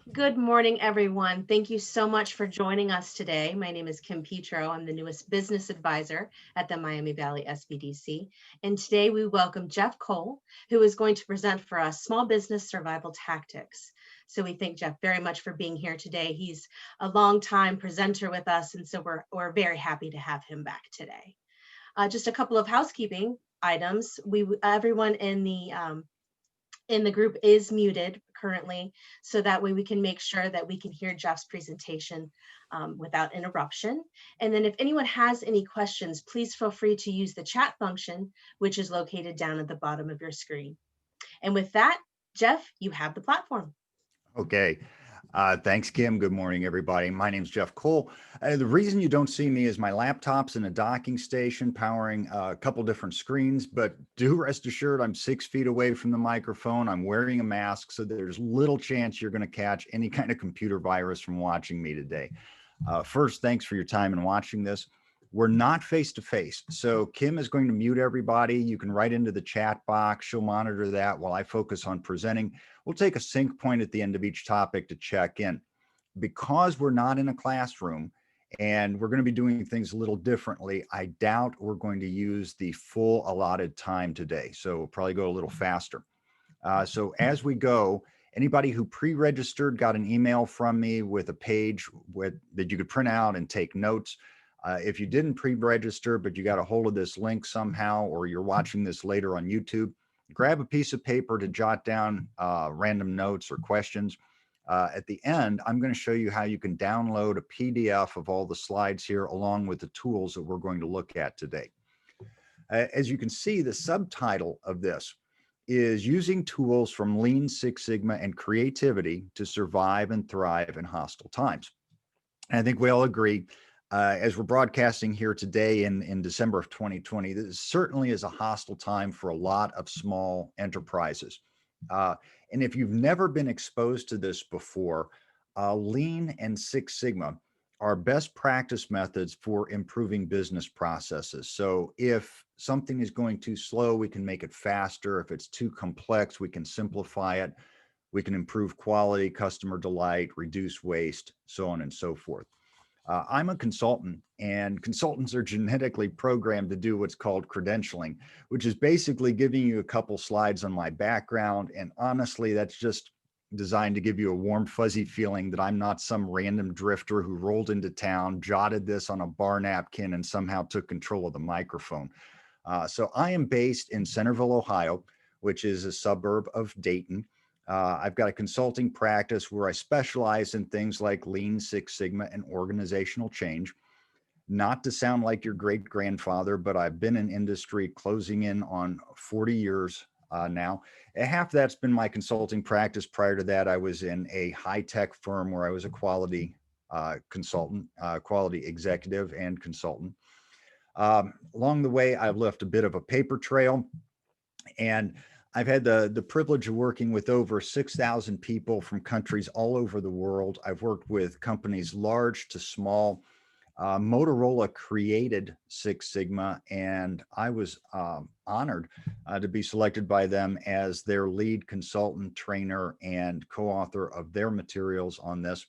Good morning, everyone. Thank you so much for joining us today. My name is Kim Petro. I'm the newest business advisor at the Miami Valley SBDC. And today we welcome Jeff Cole, who is going to present for us small business survival tactics. So we thank Jeff very much for being here today. He's a longtime presenter with us, and so we're very happy to have him back today. Just a couple of housekeeping items. Everyone in the group is muted currently, so that way we can make sure that we can hear Jeff's presentation without interruption. And then if anyone has any questions, please feel free to use the chat function, which is located down at the bottom of your screen. And with that, Jeff, you have the platform. Okay. Thanks, Kim. Good morning, everybody. My name's Jeff Cole. The reason you don't see me is my laptop's in a docking station powering a couple different screens, but do rest assured I'm 6 feet away from the microphone. I'm wearing a mask, so there's little chance you're going to catch any kind of computer virus from watching me today. First, thanks for your time in watching this. We're not face to face. So Kim is going to mute everybody. You can write into the chat box. She'll monitor that while I focus on presenting. We'll take a sync point at the end of each topic to check in. Because we're not in a classroom and we're going to be doing things a little differently, I doubt we're going to use the full allotted time today. So we'll probably go a little faster. So as we go, anybody who pre-registered got an email from me with a page that you could print out and take notes. If you didn't pre-register, but you got a hold of this link somehow, or you're watching this later on YouTube, grab a piece of paper to jot down random notes or questions. At the end, I'm going to show you how you can download a PDF of all the slides here, along with the tools that we're going to look at today. As you can see, the subtitle of this is using tools from Lean Six Sigma and creativity to survive and thrive in hostile times. And I think we all agree, as we're broadcasting here today in December of 2020, this certainly is a hostile time for a lot of small enterprises. And if you've never been exposed to this before, Lean and Six Sigma are best practice methods for improving business processes. So if something is going too slow, we can make it faster. If it's too complex, we can simplify it. We can improve quality, customer delight, reduce waste, so on and so forth. I'm a consultant, and consultants are genetically programmed to do what's called credentialing, which is basically giving you a couple slides on my background. And honestly, that's just designed to give you a warm, fuzzy feeling that I'm not some random drifter who rolled into town, jotted this on a bar napkin, and somehow took control of the microphone. So I am based in Centerville, Ohio, which is a suburb of Dayton. I've got a consulting practice where I specialize in things like Lean Six Sigma and organizational change. Not to sound like your great grandfather, but I've been in industry closing in on 40 years now. And half of that's been my consulting practice. Prior to that, I was in a high-tech firm where I was a quality consultant, quality executive and consultant. Along the way, I've left a bit of a paper trail, and I've had the privilege of working with over 6,000 people from countries all over the world. I've worked with companies large to small. Motorola created Six Sigma, and I was honored to be selected by them as their lead consultant, trainer, and co-author of their materials on this.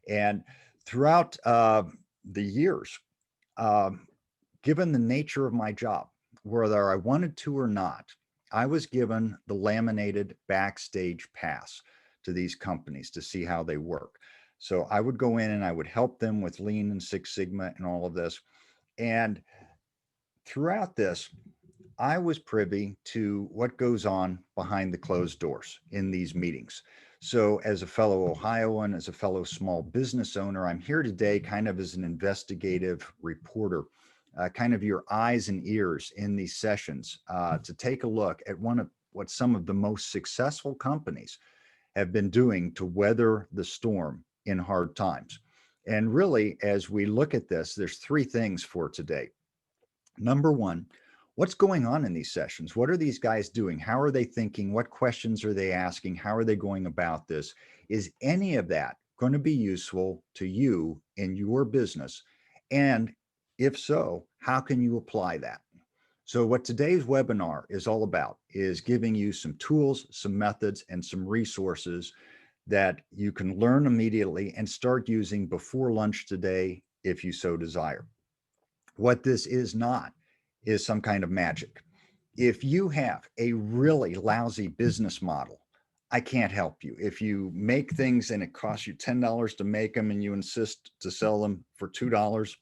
And throughout the years, given the nature of my job, whether I wanted to or not, I was given the laminated backstage pass to these companies to see how they work. So I would go in and I would help them with Lean and Six Sigma and all of this. And throughout this, I was privy to what goes on behind the closed doors in these meetings. So as a fellow Ohioan, as a fellow small business owner, I'm here today kind of as an investigative reporter, kind of your eyes and ears in these sessions to take a look at what some of the most successful companies have been doing to weather the storm in hard times. And really, as we look at this, there's three things for today. Number one, what's going on in these sessions? What are these guys doing? How are they thinking? What questions are they asking? How are they going about this? Is any of that going to be useful to you in your business? And if so, how can you apply that? So what today's webinar is all about is giving you some tools, some methods, and some resources that you can learn immediately and start using before lunch today if you so desire. What this is not is some kind of magic. If you have a really lousy business model, I can't help you. If you make things and it costs you $10 to make them and you insist to sell them for $2,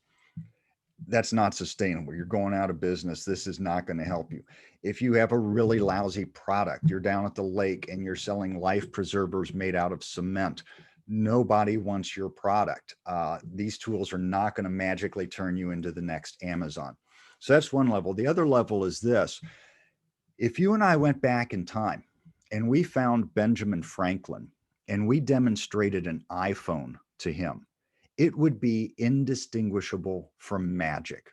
that's not sustainable. You're going out of business. This is not going to help you. If you have a really lousy product, you're down at the lake and you're selling life preservers made out of cement. Nobody wants your product. These tools are not going to magically turn you into the next Amazon. So that's one level. The other level is this. If you and I went back in time and we found Benjamin Franklin and we demonstrated an iPhone to him, it would be indistinguishable from magic.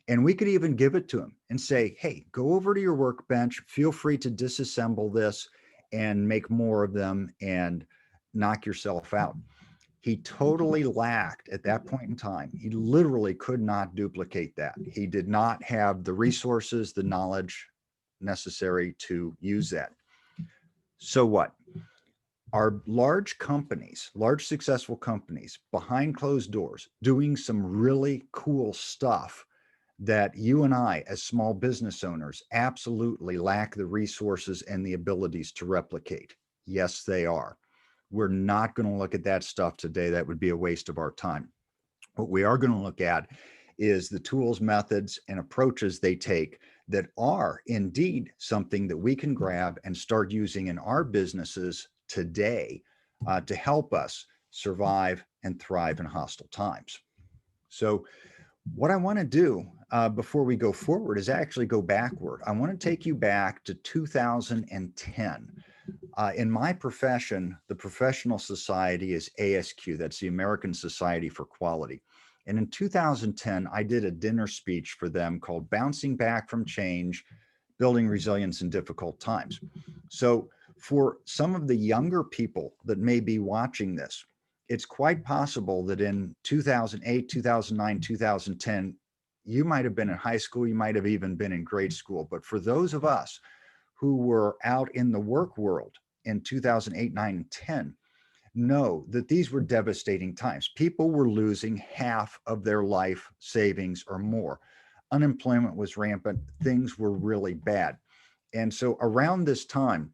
And we could even give it to him and say, hey, go over to your workbench, feel free to disassemble this and make more of them and knock yourself out. He totally lacked at that point in time. He literally could not duplicate that. He did not have the resources, the knowledge necessary to use that. So what? Are large companies, large successful companies behind closed doors doing some really cool stuff that you and I, as small business owners, absolutely lack the resources and the abilities to replicate? Yes, they are. We're not going to look at that stuff today. That would be a waste of our time. What we are going to look at is the tools, methods, and approaches they take that are indeed something that we can grab and start using in our businesses today to help us survive and thrive in hostile times. So what I want to do before we go forward is actually go backward. I want to take you back to 2010. In my profession, the professional society is ASQ, that's the American Society for Quality. And in 2010, I did a dinner speech for them called Bouncing Back from Change, Building Resilience in Difficult Times. So for some of the younger people that may be watching this, it's quite possible that in 2008, 2009, 2010, you might have been in high school, you might have even been in grade school. But for those of us who were out in the work world in 2008, 9, and 10, know that these were devastating times. People were losing half of their life savings or more. Unemployment was rampant. Things were really bad. And so around this time,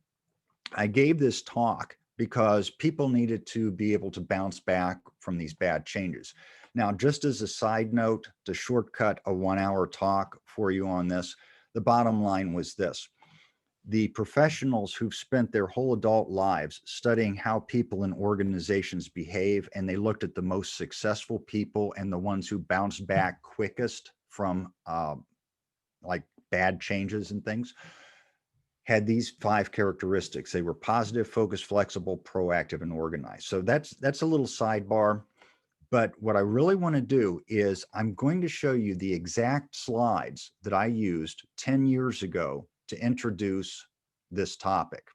I gave this talk because people needed to be able to bounce back from these bad changes. Now, just as a side note, to shortcut a 1-hour talk for you on this, the bottom line was this. The professionals who've spent their whole adult lives studying how people in organizations behave, and they looked at the most successful people and the ones who bounced back quickest from like bad changes and things, had these 5 characteristics. They were positive, focused, flexible, proactive, and organized. So that's a little sidebar. But what I really want to do is I'm going to show you the exact slides that I used 10 years ago to introduce this topic.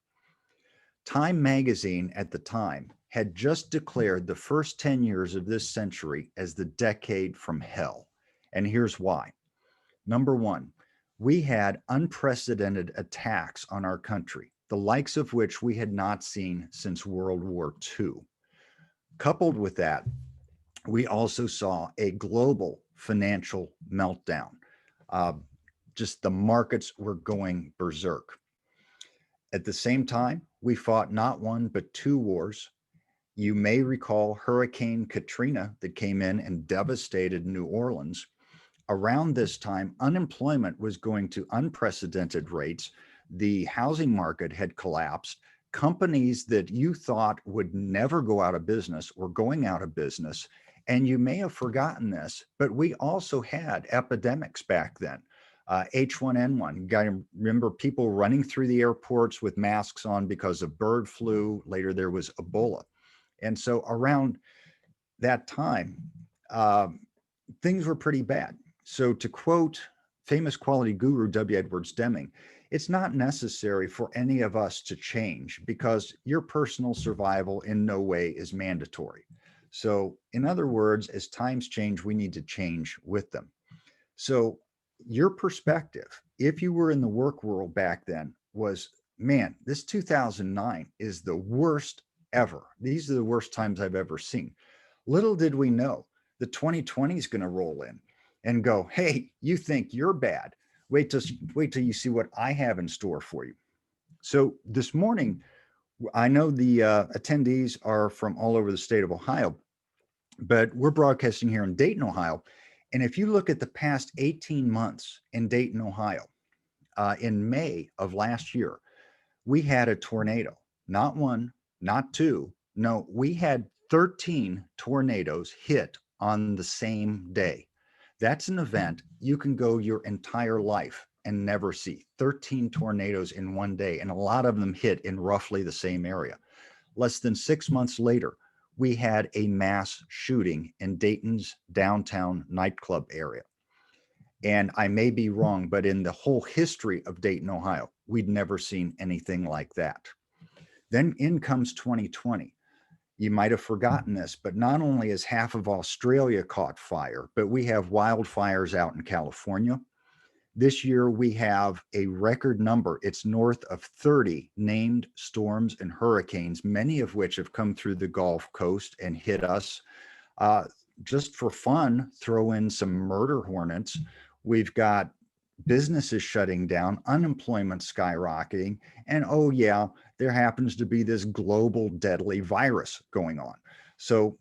Time magazine at the time had just declared the first 10 years of this century as the decade from hell. And here's why. Number one, we had unprecedented attacks on our country, the likes of which we had not seen since World War II. Coupled with that, we also saw a global financial meltdown. Just the markets were going berserk. At the same time, we fought not one, but 2 wars. You may recall Hurricane Katrina that came in and devastated New Orleans. Around this time, unemployment was going to unprecedented rates. The housing market had collapsed. Companies that you thought would never go out of business were going out of business. And you may have forgotten this, but we also had epidemics back then. H1N1, you got to remember people running through the airports with masks on because of bird flu. Later, there was Ebola. And so around that time, things were pretty bad. So to quote famous quality guru W. Edwards Deming, it's not necessary for any of us to change because your personal survival in no way is mandatory. So in other words, as times change, we need to change with them. So your perspective, if you were in the work world back then, was, man, this 2009 is the worst ever. These are the worst times I've ever seen. Little did we know that 2020 is going to roll in and go, hey, you think you're bad. Wait till you see what I have in store for you. So this morning, I know the attendees are from all over the state of Ohio, but we're broadcasting here in Dayton, Ohio. And if you look at the past 18 months in Dayton, Ohio, in May of last year, we had a tornado, not one, not two. No, we had 13 tornadoes hit on the same day. That's an event you can go your entire life and never see. 13 tornadoes in one day, and a lot of them hit in roughly the same area. Less than 6 months later, we had a mass shooting in Dayton's downtown nightclub area. And I may be wrong, but in the whole history of Dayton, Ohio, we'd never seen anything like that. Then in comes 2020. You might have forgotten this, but not only is half of Australia caught fire, but we have wildfires out in California. This year, we have a record number. It's north of 30 named storms and hurricanes, many of which have come through the Gulf Coast and hit us. Just for fun, throw in some murder hornets. We've got businesses shutting down, unemployment skyrocketing, and oh yeah, there happens to be this global deadly virus going on. So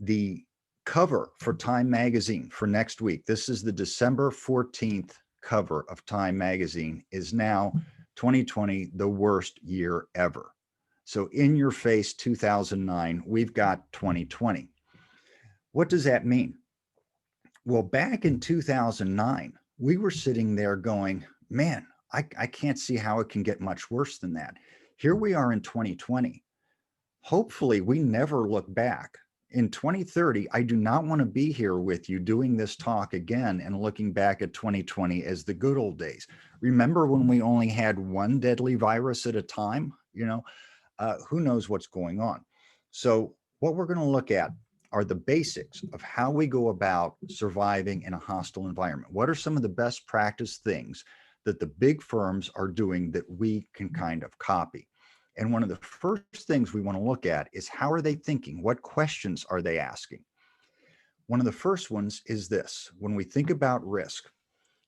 the cover for Time Magazine for next week, this is the December 14th cover of Time Magazine, is now 2020, the worst year ever. So in your face 2009, we've got 2020. What does that mean? Well, back in 2009, we were sitting there going, man, I can't see how it can get much worse than that. Here we are in 2020. Hopefully, we never look back. In 2030, I do not want to be here with you doing this talk again and looking back at 2020 as the good old days. Remember when we only had one deadly virus at a time? Who knows what's going on? So what we're going to look at are the basics of how we go about surviving in a hostile environment. What are some of the best practice things that the big firms are doing that we can kind of copy? And one of the first things we want to look at is, how are they thinking? What questions are they asking? One of the first ones is this: when we think about risk,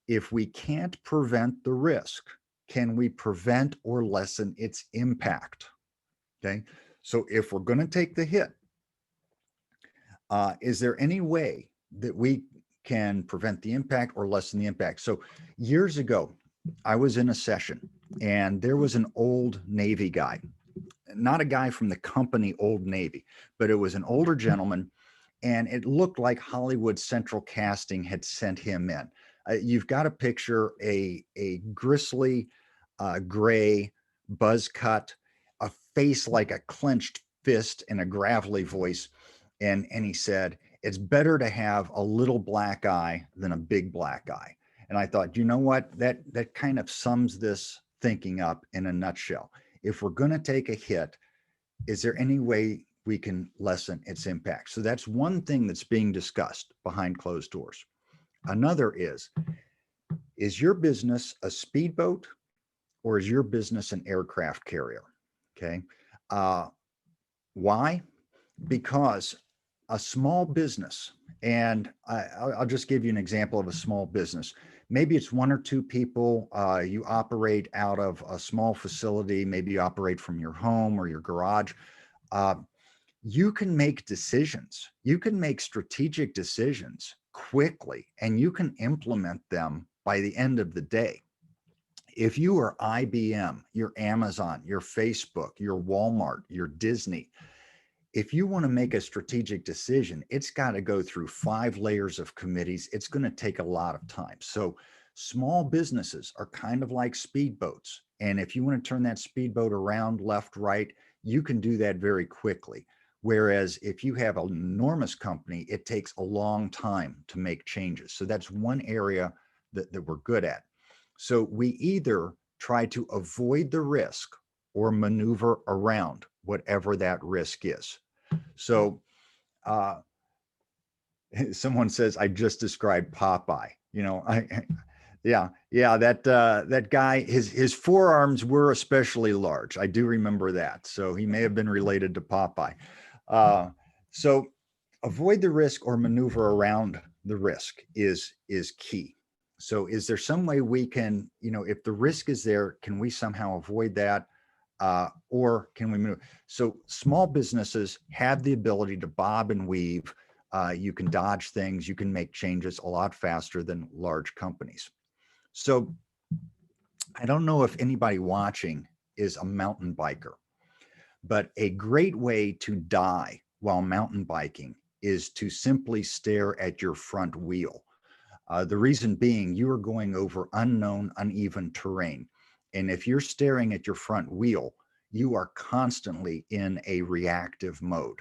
if we can't prevent the risk, can we prevent or lessen its impact? Okay. So if we're going to take the hit, is there any way that we can prevent the impact or lessen the impact? So years ago, I was in a session and there was an old Navy guy, not a guy from the company Old Navy, but it was an older gentleman, and it looked like Hollywood Central Casting had sent him in. You've got to picture a gristly, gray buzz cut, a face like a clenched fist, and a gravelly voice. And he said, it's better to have a little black eye than a big black eye. And I thought, you know what, that kind of sums this thinking up in a nutshell. If we're going to take a hit, is there any way we can lessen its impact? So that's one thing that's being discussed behind closed doors. Another is your business a speedboat or is your business an aircraft carrier? Okay. Why? Because a small business, and I'll just give you an example of a small business. Maybe it's one or two people. You operate out of a small facility. Maybe you operate from your home or your garage. You can make decisions. You can make strategic decisions quickly, and you can implement them by the end of the day. If you are IBM, your Amazon, your Facebook, your Walmart, your Disney, if you want to make a strategic decision, it's got to go through 5 layers of committees. It's going to take a lot of time. So small businesses are kind of like speedboats. And if you want to turn that speedboat around left, right, you can do that very quickly. Whereas if you have an enormous company, it takes a long time to make changes. So that's one area that we're good at. So we either try to avoid the risk or maneuver around whatever that risk is. So someone says, I just described Popeye. Yeah. That guy, his forearms were especially large. I do remember that. So he may have been related to Popeye. Uh, so avoid the risk or maneuver around the risk is key. So is there some way we can, if the risk is there, can we somehow avoid that? Or can we move? So small businesses have the ability to bob and weave. You can dodge things. You can make changes a lot faster than large companies. So I don't know if anybody watching is a mountain biker, but a great way to die while mountain biking is to simply stare at your front wheel. The reason being, you are going over unknown, uneven terrain. And if you're staring at your front wheel, you are constantly in a reactive mode.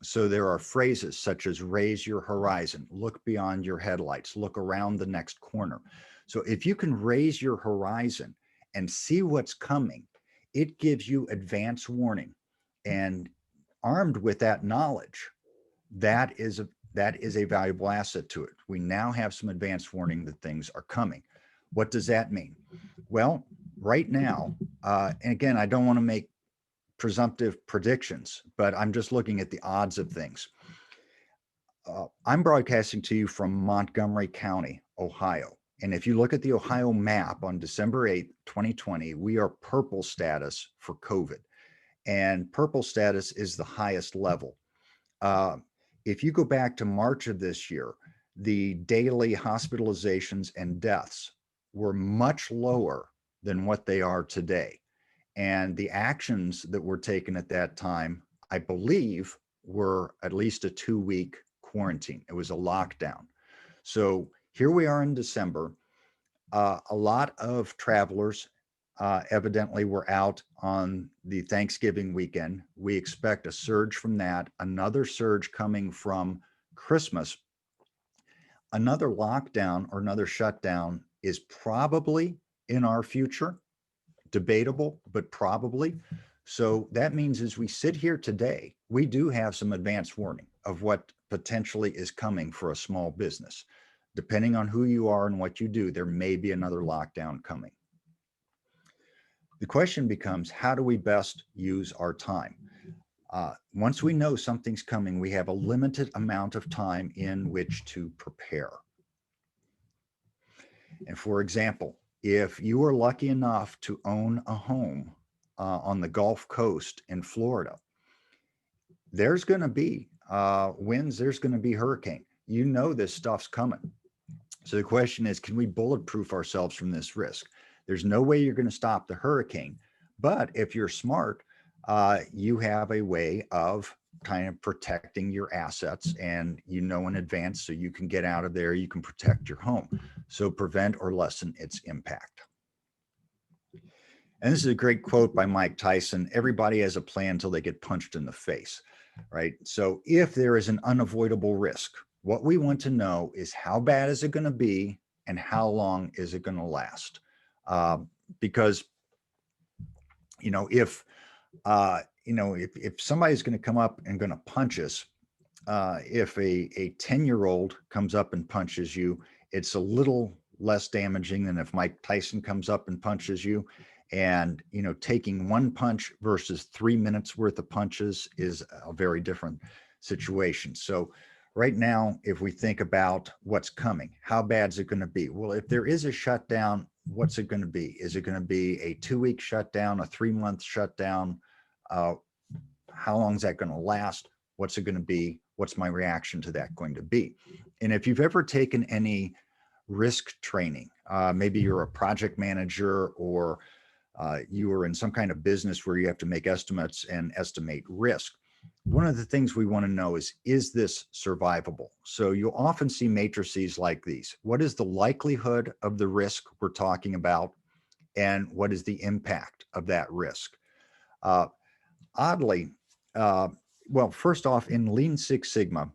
So there are phrases such as raise your horizon, look beyond your headlights, look around the next corner. So if you can raise your horizon and see what's coming, it gives you advance warning. And armed with that knowledge, that is a valuable asset to it. We now have some advance warning that things are coming. What does that mean? Well, right now, and again, I don't want to make presumptive predictions, but I'm just looking at the odds of things. I'm broadcasting to you from Montgomery County, Ohio. And if you look at the Ohio map on December 8th, 2020, we are purple status for COVID. And purple status is the highest level. If you go back to March of this year, the daily hospitalizations and deaths were much lower than what they are today. And the actions that were taken at that time, I believe, were at least a 2-week quarantine. It was a lockdown. So here we are in December. A lot of travelers evidently were out on the Thanksgiving weekend. We expect a surge from that, another surge coming from Christmas. Another lockdown or another shutdown is probably in our future, debatable, but probably. So that means as we sit here today, we do have some advance warning of what potentially is coming for a small business. Depending on who you are and what you do, there may be another lockdown coming. The question becomes, how do we best use our time? Once we know something's coming, we have a limited amount of time in which to prepare. And for example, if you are lucky enough to own a home on the Gulf Coast in Florida, there's going to be winds, there's going to be hurricane. You know this stuff's coming. So the question is, can we bulletproof ourselves from this risk? There's no way you're going to stop the hurricane. But if you're smart, you have a way of kind of protecting your assets, and in advance so you can get out of there, you can protect your home. So prevent or lessen its impact. And this is a great quote by Mike Tyson: everybody has a plan until they get punched in the face, right? So if there is an unavoidable risk, what we want to know is how bad is it going to be and how long is it going to last? Because, if somebody's going to come up and going to punch us, if a 10-year-old comes up and punches you, it's a little less damaging than if Mike Tyson comes up and punches you. And, taking one punch versus 3 minutes worth of punches is a very different situation. So right now, if we think about what's coming, how bad is it going to be? Well, if there is a shutdown, what's it going to be? Is it going to be a 2-week shutdown, a 3-month shutdown? How long is that going to last? What's it going to be? What's my reaction to that going to be? And if you've ever taken any risk training, maybe you're a project manager or you are in some kind of business where you have to make estimates and estimate risk, one of the things we want to know is this survivable? So you'll often see matrices like these. What is the likelihood of the risk we're talking about? And what is the impact of that risk? Oddly, well, first off, in Lean Six Sigma,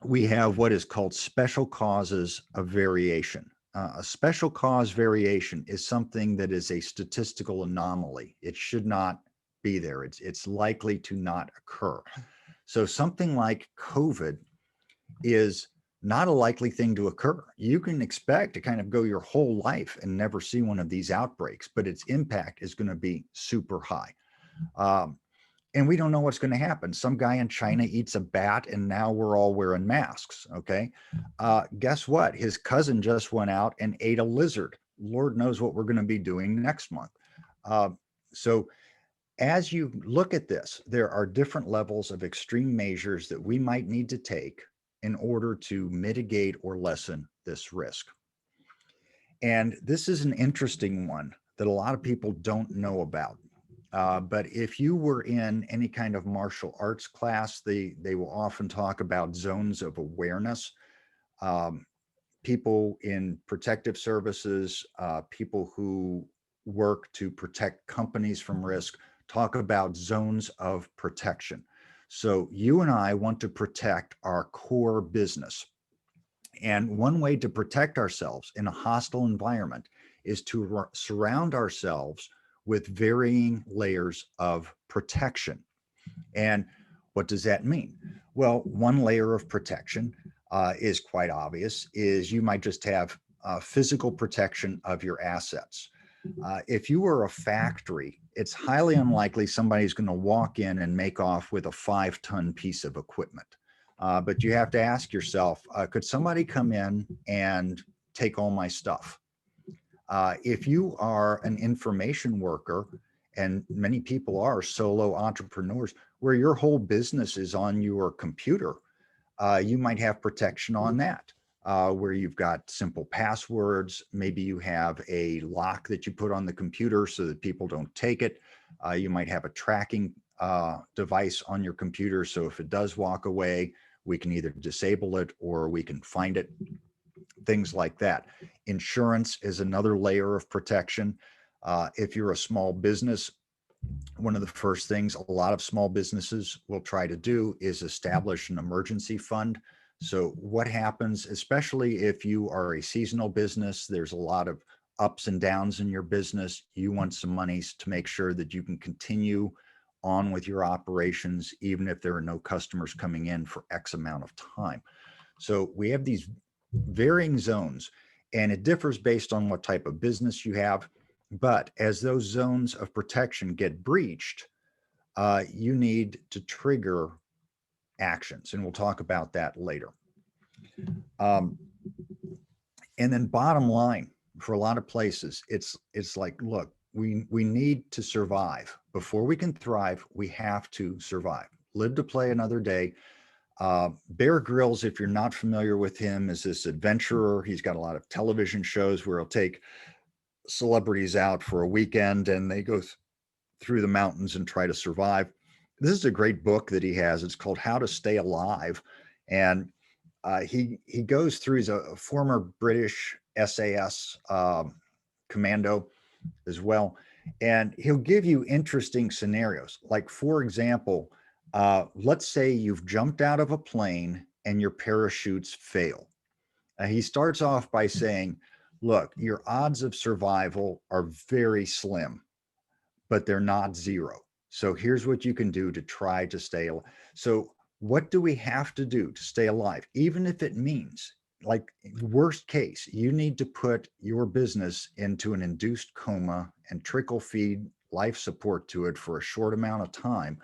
we have what is called special causes of variation. A special cause variation is something that is a statistical anomaly. It should not be there. It's likely to not occur. So something like COVID is not a likely thing to occur. You can expect to kind of go your whole life and never see one of these outbreaks, but its impact is going to be super high. And we don't know what's going to happen. Some guy in China eats a bat and now we're all wearing masks. Okay. Guess what? His cousin just went out and ate a lizard. Lord knows what we're going to be doing next month. So as you look at this, there are different levels of extreme measures that we might need to take in order to mitigate or lessen this risk. And this is an interesting one that a lot of people don't know about. But if you were in any kind of martial arts class, they will often talk about zones of awareness. People in protective services, people who work to protect companies from risk, talk about zones of protection. So you and I want to protect our core business. And one way to protect ourselves in a hostile environment is to surround ourselves with varying layers of protection. And what does that mean? Well, one layer of protection is quite obvious, is you might just have physical protection of your assets. If you were a factory, it's highly unlikely somebody's going to walk in and make off with a 5-ton piece of equipment. But you have to ask yourself, could somebody come in and take all my stuff? If you are an information worker, and many people are solo entrepreneurs, where your whole business is on your computer, you might have protection on that, where you've got simple passwords. Maybe you have a lock that you put on the computer so that people don't take it. You might have a tracking device on your computer, so if it does walk away, we can either disable it or we can find it, things like that. Insurance is another layer of protection. If you're a small business, one of the first things a lot of small businesses will try to do is establish an emergency fund. So what happens, especially if you are a seasonal business, there's a lot of ups and downs in your business. You want some monies to make sure that you can continue on with your operations, even if there are no customers coming in for X amount of time. So we have these varying zones, and it differs based on what type of business you have. But as those zones of protection get breached, you need to trigger actions, and we'll talk about that later. And then bottom line, for a lot of places, it's like, look, we need to survive. Before we can thrive, we have to survive. Live to play another day. Bear Grylls, if you're not familiar with him, is this adventurer. He's got a lot of television shows where he'll take celebrities out for a weekend and they go through the mountains and try to survive. This is a great book that he has. It's called How to Stay Alive. And he goes through, he's a former British SAS commando as well. And he'll give you interesting scenarios. Like, for example, let's say you've jumped out of a plane and your parachutes fail. He starts off by saying, look, your odds of survival are very slim, but they're not zero. So here's what you can do to try to stay alive. So what do we have to do to stay alive? Even if it means, like, worst case, you need to put your business into an induced coma and trickle feed life support to it for a short amount of time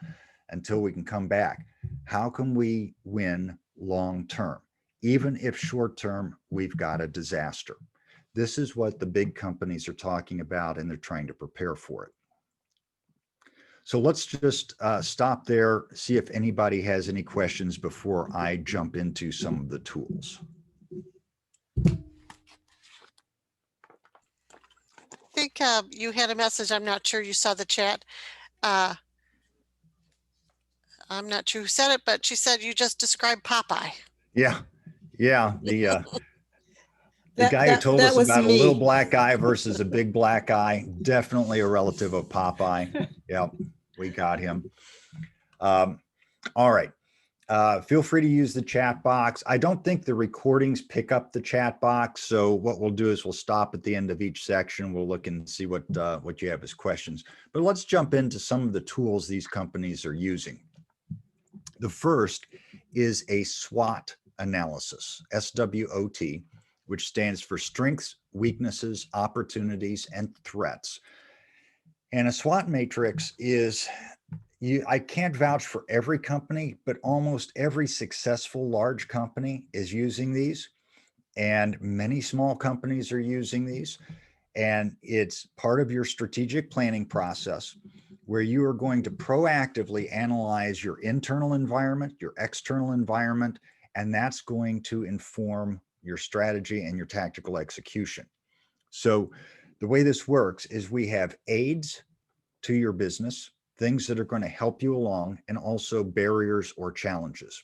until we can come back. How can we win long term? Even if short term, we've got a disaster. This is what the big companies are talking about, and they're trying to prepare for it. So let's just stop there, see if anybody has any questions before I jump into some of the tools. I think you had a message. I'm not sure you saw the chat. I'm not sure who said it, but she said you just described Popeye. Yeah. The guy who told us about a little black guy versus a big black guy, definitely a relative of Popeye. Yep, we got him. All right. Feel free to use the chat box. I don't think the recordings pick up the chat box. So what we'll do is we'll stop at the end of each section. We'll look and see what you have as questions. But let's jump into some of the tools these companies are using. The first is a SWOT analysis, SWOT, which stands for strengths, weaknesses, opportunities, and threats. And a SWOT matrix is, I can't vouch for every company, but almost every successful large company is using these, and many small companies are using these. And it's part of your strategic planning process where you are going to proactively analyze your internal environment, your external environment, and that's going to inform your strategy and your tactical execution. So the way this works is we have aids to your business, things that are going to help you along, and also barriers or challenges.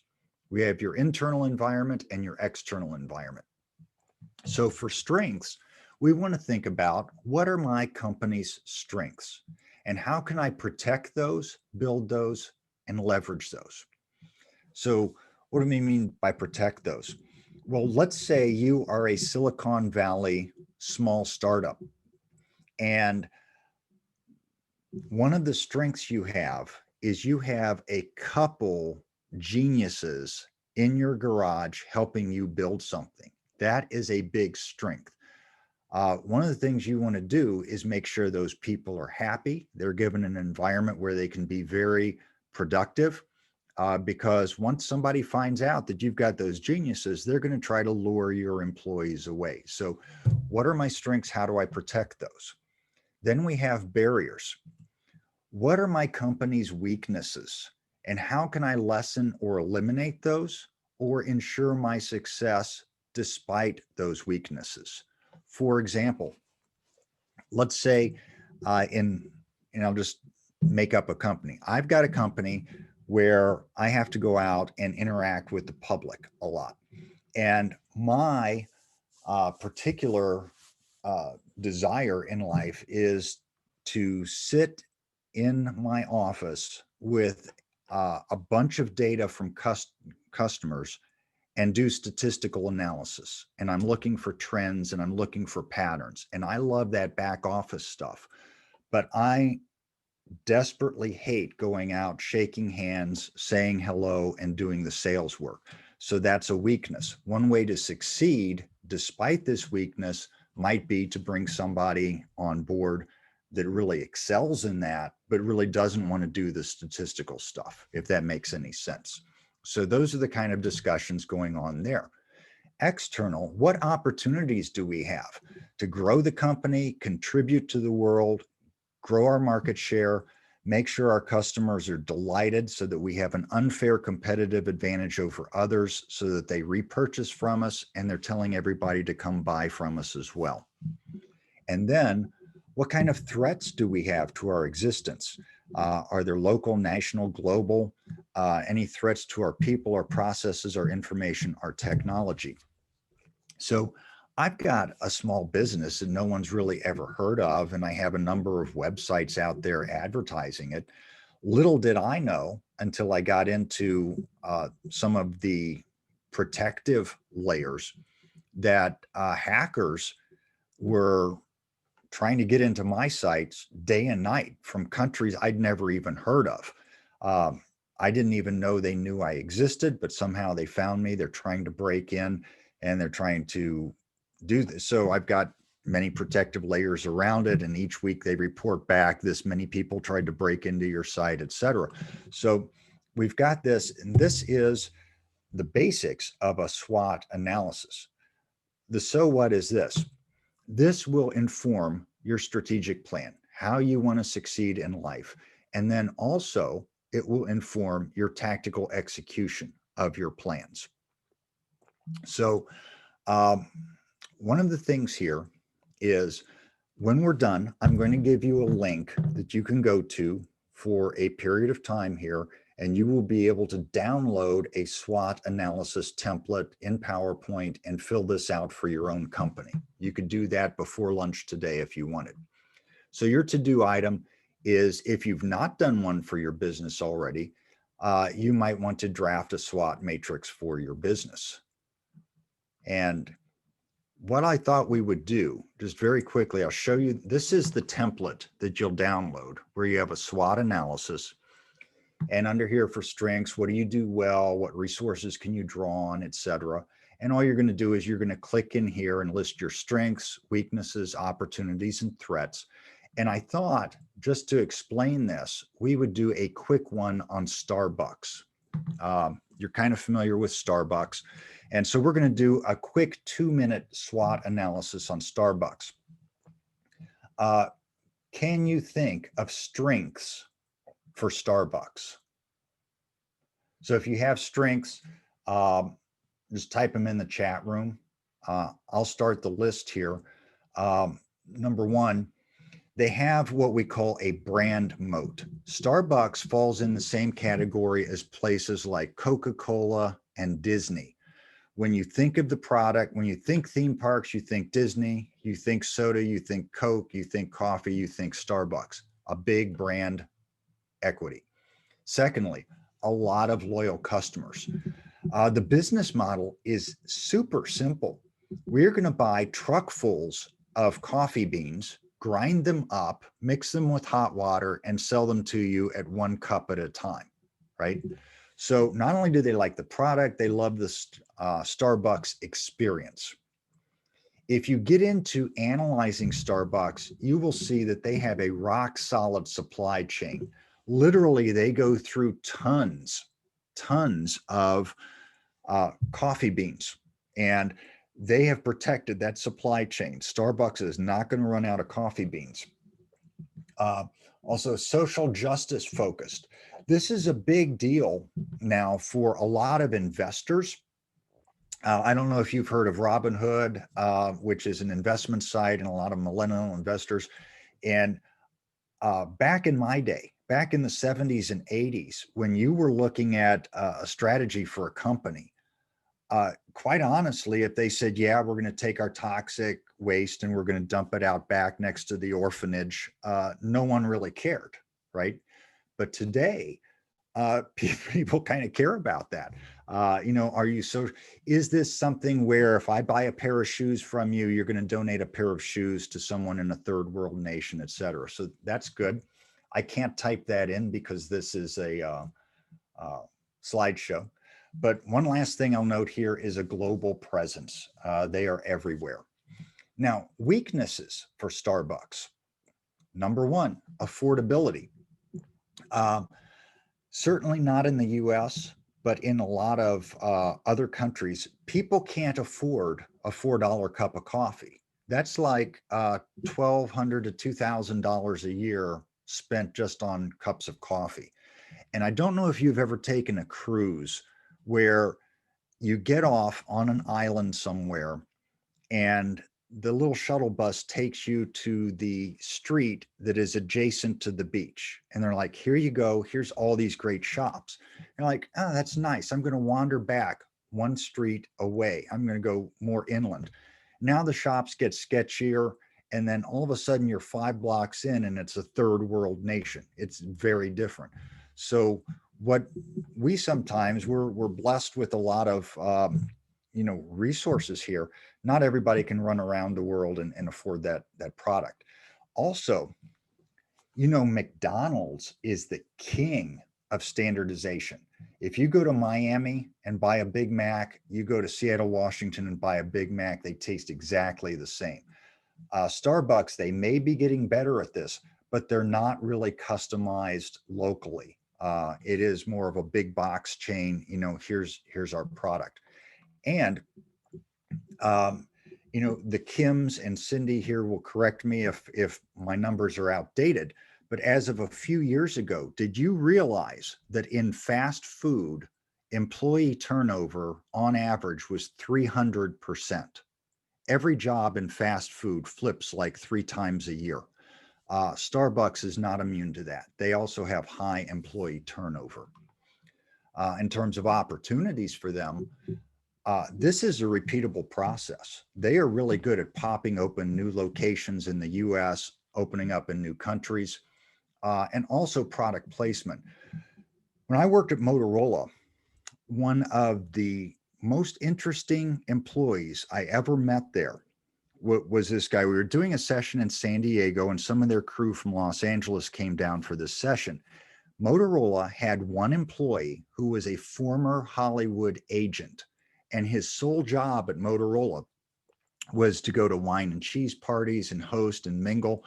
We have your internal environment and your external environment. So for strengths, we want to think about what are my company's strengths and how can I protect those, build those, and leverage those. So what do we mean by protect those? Well, let's say you are a Silicon Valley small startup, and one of the strengths you have is you have a couple geniuses in your garage helping you build something. That is a big strength. One of the things you want to do is make sure those people are happy. They're given an environment where they can be very productive, because once somebody finds out that you've got those geniuses, they're going to try to lure your employees away. So what are my strengths? How do I protect those? Then we have barriers. What are my company's weaknesses? And how can I lessen or eliminate those or ensure my success despite those weaknesses? For example, let's say and I'll just make up a company. I've got a company where I have to go out and interact with the public a lot. And my particular desire in life is to sit in my office with a bunch of data from customers and do statistical analysis. And I'm looking for trends and I'm looking for patterns. And I love that back office stuff. But I desperately hate going out, shaking hands, saying hello, and doing the sales work. So that's a weakness. One way to succeed despite this weakness might be to bring somebody on board that really excels in that, but really doesn't want to do the statistical stuff, if that makes any sense. So those are the kind of discussions going on there. External, what opportunities do we have to grow the company, contribute to the world, grow our market share, make sure our customers are delighted so that we have an unfair competitive advantage over others so that they repurchase from us and they're telling everybody to come buy from us as well. And then what kind of threats do we have to our existence? Are there local, national, global? Any threats to our people, our processes, our information, our technology? So I've got a small business that no one's really ever heard of, and I have a number of websites out there advertising it. Little did I know until I got into some of the protective layers that hackers were trying to get into my sites day and night from countries I'd never even heard of. I didn't even know they knew I existed, but somehow they found me. They're trying to break in and they're trying to do this. So I've got many protective layers around it. And each week they report back this many people tried to break into your site, et cetera. So we've got this, and this is the basics of a SWOT analysis. The so what is this? This will inform your strategic plan, how you want to succeed in life. And then also it will inform your tactical execution of your plans. So one of the things here is when we're done, I'm going to give you a link that you can go to for a period of time here, and you will be able to download a SWOT analysis template in PowerPoint and fill this out for your own company. You could do that before lunch today if you wanted. So your to-do item is, if you've not done one for your business already, you might want to draft a SWOT matrix for your business. And what I thought we would do, just very quickly, I'll show you, this is the template that you'll download where you have a SWOT analysis. And under here for strengths, what do you do well? What resources can you draw on, et cetera. And all you're going to do is you're going to click in here and list your strengths, weaknesses, opportunities, and threats. And I thought, just to explain this, we would do a quick one on Starbucks. You're kind of familiar with Starbucks. And so we're going to do a quick 2-minute SWOT analysis on Starbucks. Can you think of strengths for Starbucks? So if you have strengths, just type them in the chat room. I'll start the list here. Number one, they have what we call a brand moat. Starbucks falls in the same category as places like Coca-Cola and Disney. When you think of the product, when you think theme parks, you think Disney, you think soda, you think Coke, you think coffee, you think Starbucks, a big brand equity. Secondly, a lot of loyal customers. The business model is super simple. We're going to buy truckfuls of coffee beans, grind them up, mix them with hot water, and sell them to you at 1 cup at a time, right? So not only do they like the product, they love the Starbucks experience. If you get into analyzing Starbucks, you will see that they have a rock solid supply chain. Literally, they go through tons of coffee beans, and they have protected that supply chain. Starbucks is not going to run out of coffee beans. Also, social justice focused. This is a big deal now for a lot of investors. I don't know if you've heard of Robinhood, which is an investment site, and a lot of millennial investors. And back in my day, back in the 70s and 80s, when you were looking at a strategy for a company, quite honestly, if they said, yeah, we're going to take our toxic waste and we're going to dump it out back next to the orphanage, no one really cared, right? But today, people kind of care about that. Is this something where if I buy a pair of shoes from you, you're going to donate a pair of shoes to someone in a third world nation, et cetera? So that's good. I can't type that in because this is a slideshow. But one last thing I'll note here is a global presence. They are everywhere. Now, weaknesses for Starbucks. Number one, affordability. Certainly not in the US, but in a lot of other countries, people can't afford a $4 cup of coffee. That's like $1,200 to $2,000 a year spent just on cups of coffee. And I don't know if you've ever taken a cruise where you get off on an island somewhere and the little shuttle bus takes you to the street that is adjacent to the beach. And they're like, here you go. Here's all these great shops. You're like, oh, that's nice. I'm going to wander back 1 street away. I'm going to go more inland. Now the shops get sketchier. And then all of a sudden you're 5 blocks in and it's a third world nation. It's very different. So what we sometimes, we're blessed with a lot of, resources here. Not everybody can run around the world and afford that product. Also, McDonald's is the king of standardization. If you go to Miami and buy a Big Mac, you go to Seattle, Washington and buy a Big Mac, they taste exactly the same. Starbucks, they may be getting better at this, but they're not really customized locally. It is more of a big box chain. Here's our product. And the Kims and Cindy here will correct me if my numbers are outdated, but as of a few years ago, did you realize that in fast food, employee turnover on average was 300%? Every job in fast food flips like 3 times a year. Starbucks is not immune to that. They also have high employee turnover. In terms of opportunities for them, this is a repeatable process. They are really good at popping open new locations in the US, opening up in new countries, and also product placement. When I worked at Motorola, one of the most interesting employees I ever met there was this guy. We were doing a session in San Diego and some of their crew from Los Angeles came down for this session. Motorola had one employee who was a former Hollywood agent, and his sole job at Motorola was to go to wine and cheese parties and host and mingle.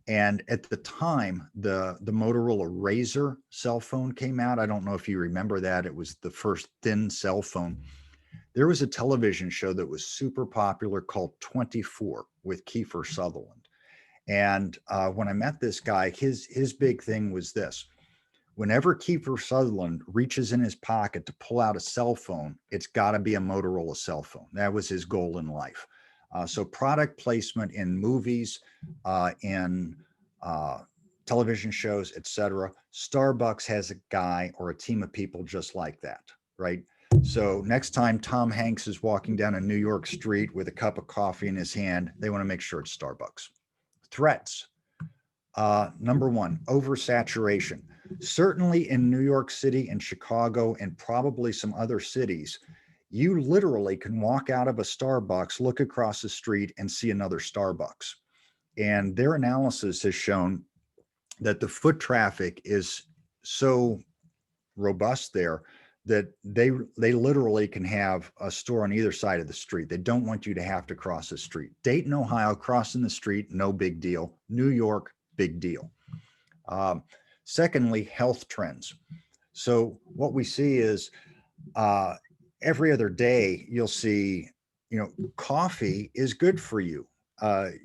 And at the time, the Motorola Razr cell phone came out. I don't know if you remember that. It was the first thin cell phone. There was a television show that was super popular called 24 with Kiefer Sutherland. And when I met this guy, his big thing was this. Whenever Kiefer Sutherland reaches in his pocket to pull out a cell phone, it's got to be a Motorola cell phone. That was his goal in life. So product placement in movies, in television shows, etc. Starbucks has a guy or a team of people just like that, right? So next time Tom Hanks is walking down a New York street with a cup of coffee in his hand, they want to make sure it's Starbucks. Threats. Number one, oversaturation. Certainly in New York City and Chicago and probably some other cities, you literally can walk out of a Starbucks, look across the street and see another Starbucks. And their analysis has shown that the foot traffic is so robust there that they literally can have a store on either side of the street. They don't want you to have to cross the street. Dayton, Ohio, crossing the street, no big deal. New York, big deal. Secondly, health trends. So what we see is every other day you'll see, coffee is good for you.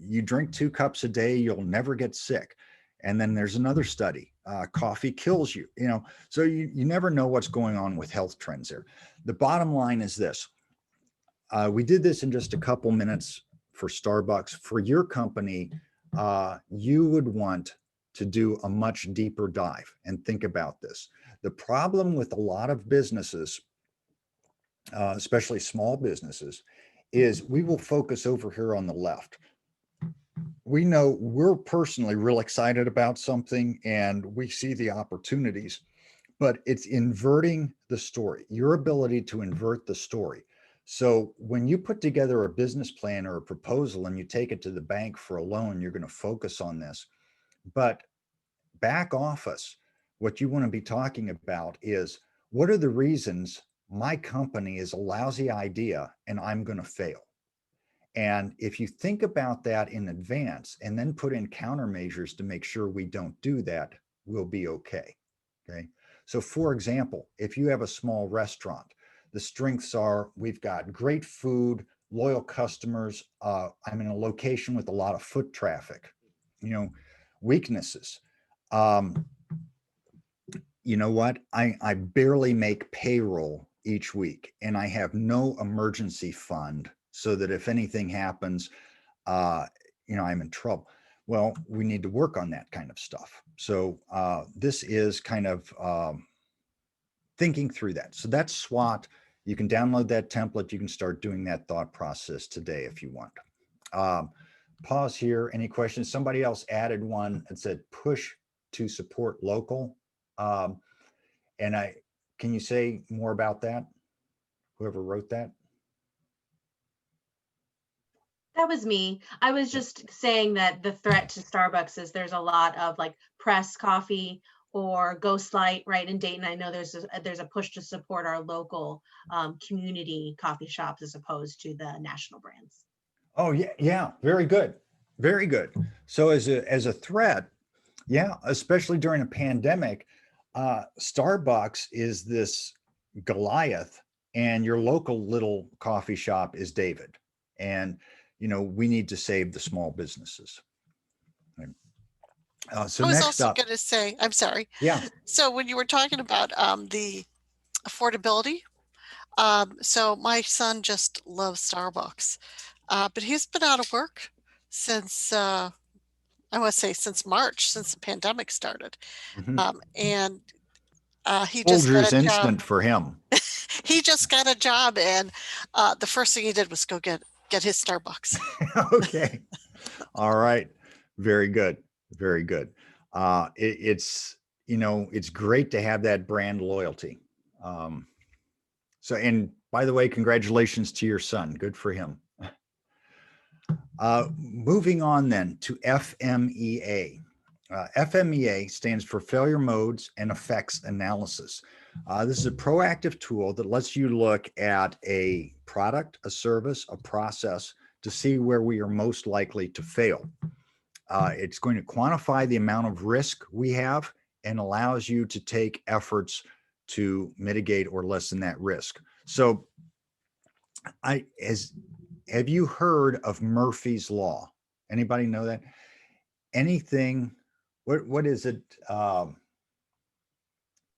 You drink 2 cups a day, you'll never get sick. And then there's another study, coffee kills you, so you never know what's going on with health trends there. The bottom line is this. We did this in just a couple minutes for Starbucks. For your company, you would want to do a much deeper dive and think about this. The problem with a lot of businesses, especially small businesses, is we will focus over here on the left. We know we're personally real excited about something and we see the opportunities, but it's inverting the story, your ability to invert the story. So when you put together a business plan or a proposal and you take it to the bank for a loan, you're going to focus on this. But back office, what you want to be talking about is, what are the reasons my company is a lousy idea and I'm going to fail? And if you think about that in advance and then put in countermeasures to make sure we don't do that, we'll be okay. Okay. So for example, if you have a small restaurant, the strengths are we've got great food, loyal customers. I'm in a location with a lot of foot traffic. Weaknesses. You know what? I barely make payroll each week and I have no emergency fund so that if anything happens, I'm in trouble. Well, we need to work on that kind of stuff. So this is kind of thinking through that. So that's SWOT. You can download that template. You can start doing that thought process today if you want. Pause here. Any questions? Somebody else added one and said push to support local. Can you say more about that? Whoever wrote that? That was me. I was just saying that the threat to Starbucks is there's a lot of like press coffee or Ghost Light, right? In Dayton, I know there's a push to support our local community coffee shops as opposed to the national brands. Oh yeah, very good, very good. So as a threat, yeah, especially during a pandemic, Starbucks is this Goliath, and your local little coffee shop is David, and we need to save the small businesses. So I was next also up, going to say, I'm sorry. yeah. So when you were talking about the affordability, so my son just loves Starbucks, but he's been out of work since I want to say since March, since the pandemic started, Mhm. and he just got Folger's a job. instant for him. He just got a job, and the first thing he did was go get his Starbucks. Okay. All right. Very good. Very good. It's great to have that brand loyalty. And by the way, congratulations to your son. Good for him. Moving on then to FMEA. FMEA stands for Failure Modes and Effects Analysis. This is a proactive tool that lets you look at a product, a service, a process to see where we are most likely to fail. It's going to quantify the amount of risk we have and allows you to take efforts to mitigate or lessen that risk. So have you heard of Murphy's Law? Anybody know that? Anything, what is it?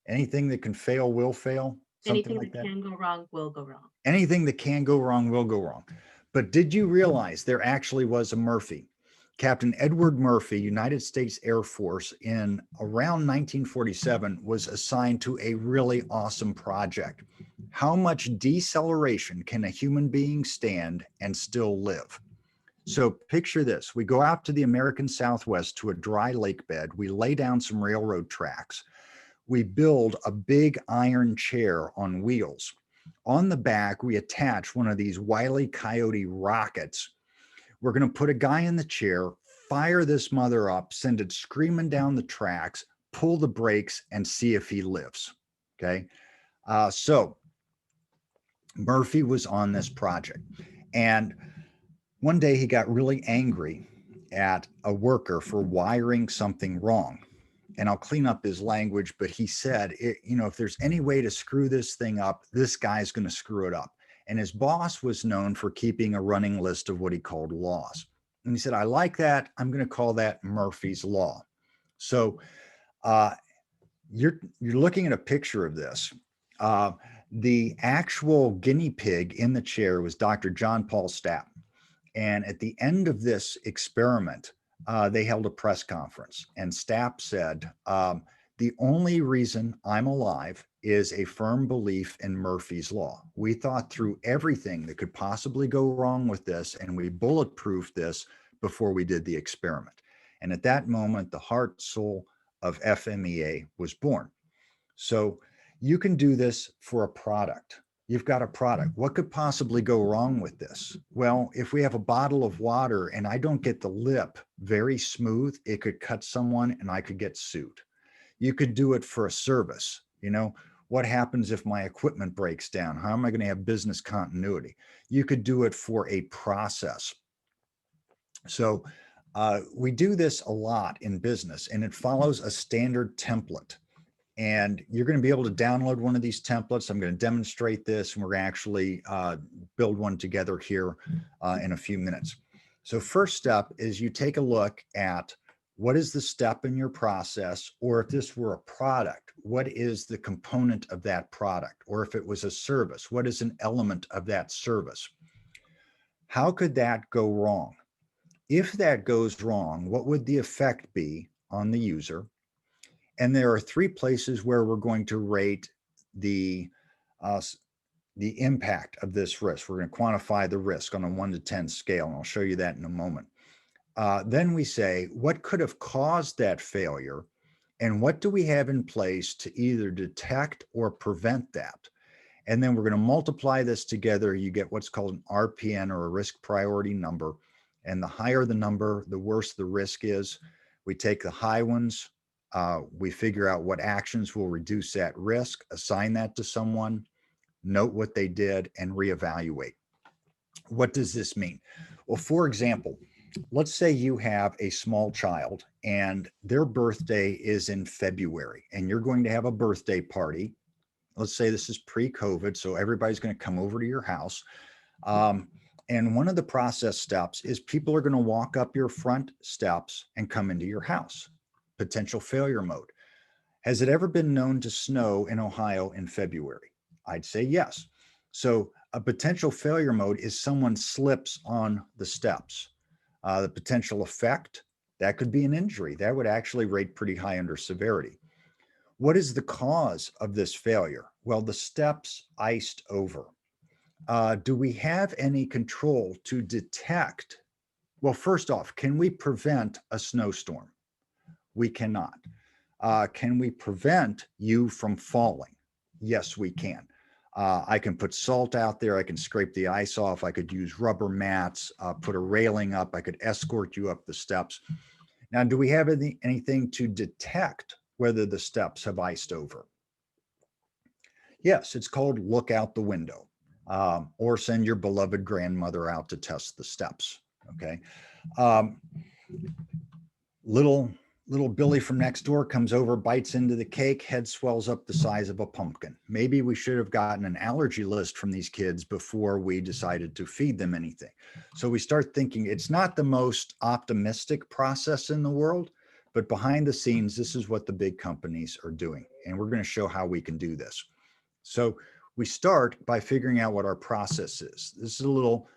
Anything that can fail will fail, something Anything like that that. can go wrong will go wrong. Anything that can go wrong will go wrong. But did you realize there actually was a Murphy? Captain Edward Murphy, United States Air Force, in around 1947, was assigned to a really awesome project. How much deceleration can a human being stand and still live? So picture this. We go out to the American Southwest to a dry lake bed. We lay down some railroad tracks. We build a big iron chair on wheels. On the back, we attach one of these Wile E. Coyote rockets. We're going to put a guy in the chair, fire this mother up, send it screaming down the tracks, pull the brakes, and see if he lives. Okay. So Murphy was on this project. And one day he got really angry at a worker for wiring something wrong. And I'll clean up his language, but he said, if there's any way to screw this thing up, this guy's going to screw it up. And his boss was known for keeping a running list of what he called laws. And he said, I like that. I'm going to call that Murphy's Law. So you're looking at a picture of this. The actual guinea pig in the chair was Dr. John Paul Stapp. And at the end of this experiment, they held a press conference, and Stapp said, the only reason I'm alive is a firm belief in Murphy's Law. We thought through everything that could possibly go wrong with this, and we bulletproofed this before we did the experiment. And at that moment, the heart soul of FMEA was born. So you can do this for a product. You've got a product. What could possibly go wrong with this? Well, if we have a bottle of water and I don't get the lip very smooth, it could cut someone and I could get sued. You could do it for a service. What happens if my equipment breaks down? How am I going to have business continuity? You could do it for a process. So we do this a lot in business, and it follows a standard template. And you're going to be able to download one of these templates. I'm going to demonstrate this, and we're going to actually build one together here in a few minutes. So first step is you take a look at what is the step in your process, or if this were a product, what is the component of that product? Or if it was a service, what is an element of that service? How could that go wrong? If that goes wrong, what would the effect be on the user? And there are three places where we're going to rate the impact of this risk. We're going to quantify the risk on a 1 to 10 scale, and I'll show you that in a moment. Then we say, what could have caused that failure, and what do we have in place to either detect or prevent that? And then we're going to multiply this together. You get what's called an RPN, or a risk priority number. And the higher the number, the worse the risk is. We take the high ones. We figure out what actions will reduce that risk, assign that to someone, note what they did, and reevaluate. What does this mean? Well, for example, let's say you have a small child and their birthday is in February, and you're going to have a birthday party. Let's say this is pre-COVID, so everybody's going to come over to your house. And one of the process steps is people are going to walk up your front steps and come into your house. Potential failure mode. Has it ever been known to snow in Ohio in February? I'd say yes. So a potential failure mode is someone slips on the steps. The potential effect, that could be an injury. That would actually rate pretty high under severity. What is the cause of this failure? Well, the steps iced over. Do we have any control to detect? Well, first off, can we prevent a snowstorm? We cannot. Can we prevent you from falling? Yes, we can. I can put salt out there. I can scrape the ice off. I could use rubber mats, put a railing up. I could escort you up the steps. Now, do we have anything to detect whether the steps have iced over? Yes, it's called look out the window, or send your beloved grandmother out to test the steps. Okay. Um, little Billy from next door comes over, bites into the cake, head swells up the size of a pumpkin. Maybe we should have gotten an allergy list from these kids before we decided to feed them anything. So we start thinking it's not the most optimistic process in the world, but behind the scenes, this is what the big companies are doing. And we're going to show how we can do this. So we start by figuring out what our process is. This is a little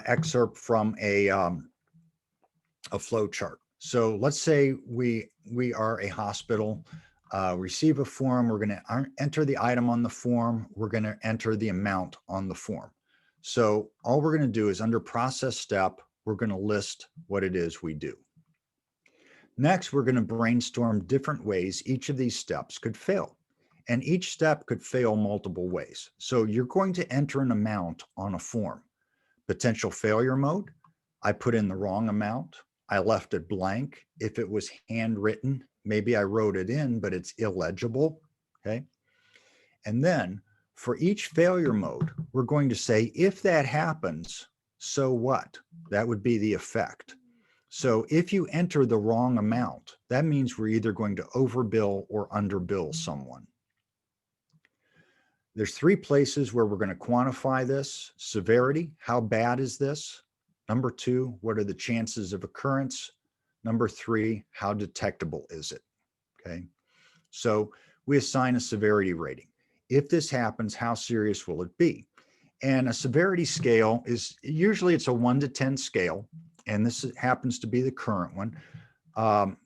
excerpt from a flow chart. So let's say we are a hospital, receive a form. We're going to enter the item on the form. We're going to enter the amount on the form. So all we're going to do is under process step, we're going to list what it is we do. Next, we're going to brainstorm different ways each of these steps could fail. And each step could fail multiple ways. So you're going to enter an amount on a form. Potential failure mode, I put in the wrong amount. I left it blank. If it was handwritten, maybe I wrote it in, but it's illegible. Okay. And then for each failure mode, we're going to say, if that happens, so what? That would be the effect. So if you enter the wrong amount, that means we're either going to overbill or underbill someone. There's three places where we're going to quantify this. Severity, how bad is this? Number two, what are the chances of occurrence? Number three, how detectable is it? Okay, so we assign a severity rating. If this happens, how serious will it be? And a severity scale is usually it's a 1 to 10 scale, and this happens to be the current one. A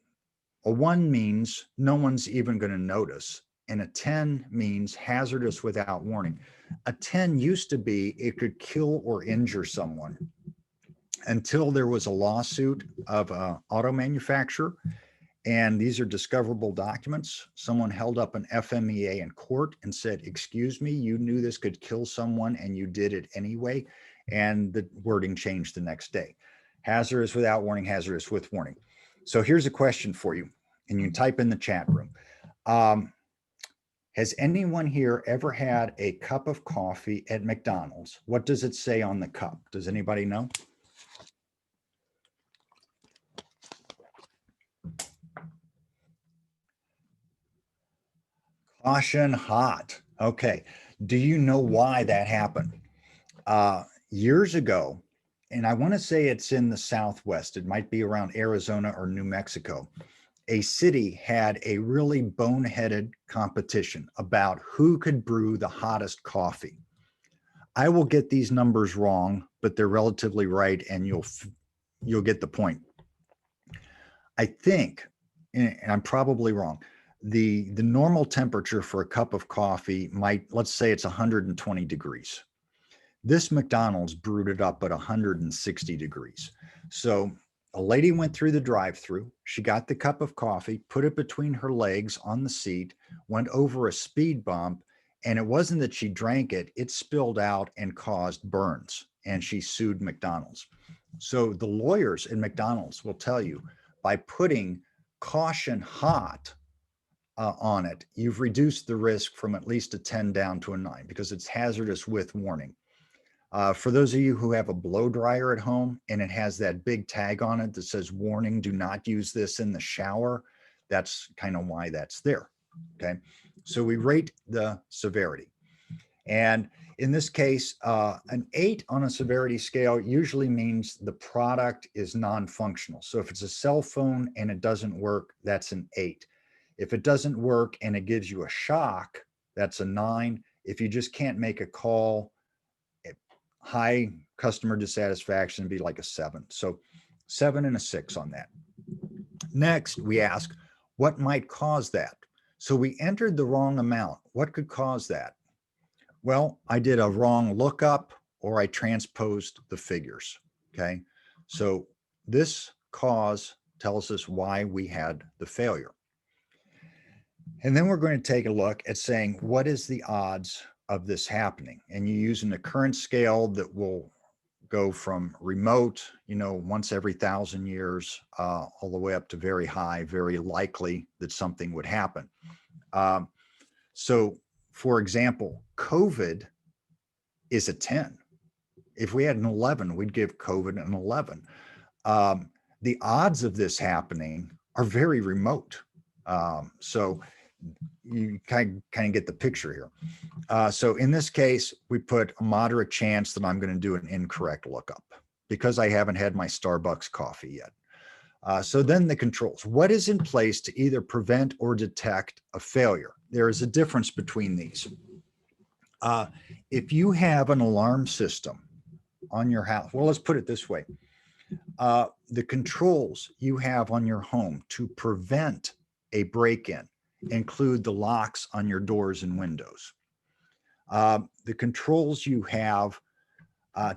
1 means no one's even going to notice. And a 10 means hazardous without warning. A 10 used to be it could kill or injure someone until there was a lawsuit of an auto manufacturer. And these are discoverable documents. Someone held up an FMEA in court and said, excuse me, you knew this could kill someone and you did it anyway. And the wording changed the next day. Hazardous without warning, hazardous with warning. So here's a question for you, and you can type in the chat room. Has anyone here ever had a cup of coffee at McDonald's? What does it say on the cup? Does anybody know? Caution hot. Okay. Do you know why that happened? Years ago, and I want to say it's in the Southwest, it might be around Arizona or New Mexico. A city had a really boneheaded competition about who could brew the hottest coffee. I will get these numbers wrong, but they're relatively right, and you'll get the point. I think, and I'm probably wrong, the normal temperature for a cup of coffee might, let's say it's 120 degrees. This McDonald's brewed it up at 160 degrees. So a lady went through the drive-through. She got the cup of coffee, put it between her legs on the seat, went over a speed bump, and it wasn't that she drank it, it spilled out and caused burns, and she sued McDonald's. So the lawyers in McDonald's will tell you, by putting caution hot on it, you've reduced the risk from at least a 10 down to a 9 because it's hazardous with warning. For those of you who have a blow dryer at home and it has that big tag on it that says warning, do not use this in the shower, that's kind of why that's there. Okay, so we rate the severity. And in this case, an 8 on a severity scale usually means the product is non-functional. So if it's a cell phone and it doesn't work, that's an 8. If it doesn't work and it gives you a shock, that's a 9. If you just can't make a call, high customer dissatisfaction would be like a 7. So 7 and a 6 on that. Next, we ask, what might cause that? So we entered the wrong amount. What could cause that? Well, I did a wrong lookup or I transposed the figures. Okay. So this cause tells us why we had the failure. And then we're going to take a look at saying, what is the odds of this happening? And you use an occurrence scale that will go from remote, once every 1,000 years, all the way up to very high, very likely that something would happen. So, for example, COVID is a 10. If we had an 11, we'd give COVID an 11. The odds of this happening are very remote. So you kind of get the picture here. So in this case, we put a moderate chance that I'm going to do an incorrect lookup because I haven't had my Starbucks coffee yet. So then the controls. What is in place to either prevent or detect a failure? There is a difference between these. If you have an alarm system on your house, well, let's put it this way. The controls you have on your home to prevent a break-in include the locks on your doors and windows. The controls you have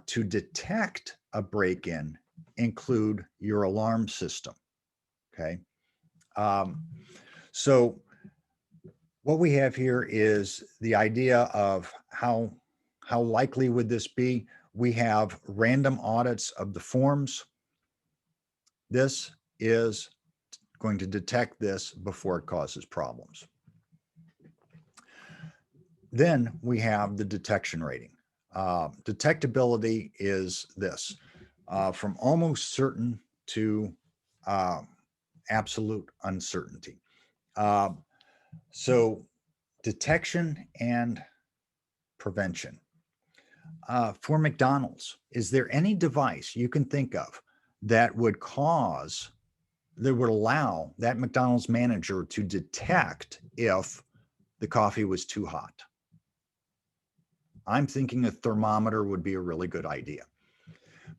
to detect a break-in include your alarm system. Okay. So what we have here is the idea of how likely would this be? We have random audits of the forms. This is going to detect this before it causes problems. Then we have the detection rating. Detectability is this, from almost certain to absolute uncertainty. So detection and prevention. For McDonald's, is there any device you can think of that would allow that McDonald's manager to detect if the coffee was too hot? I'm thinking a thermometer would be a really good idea.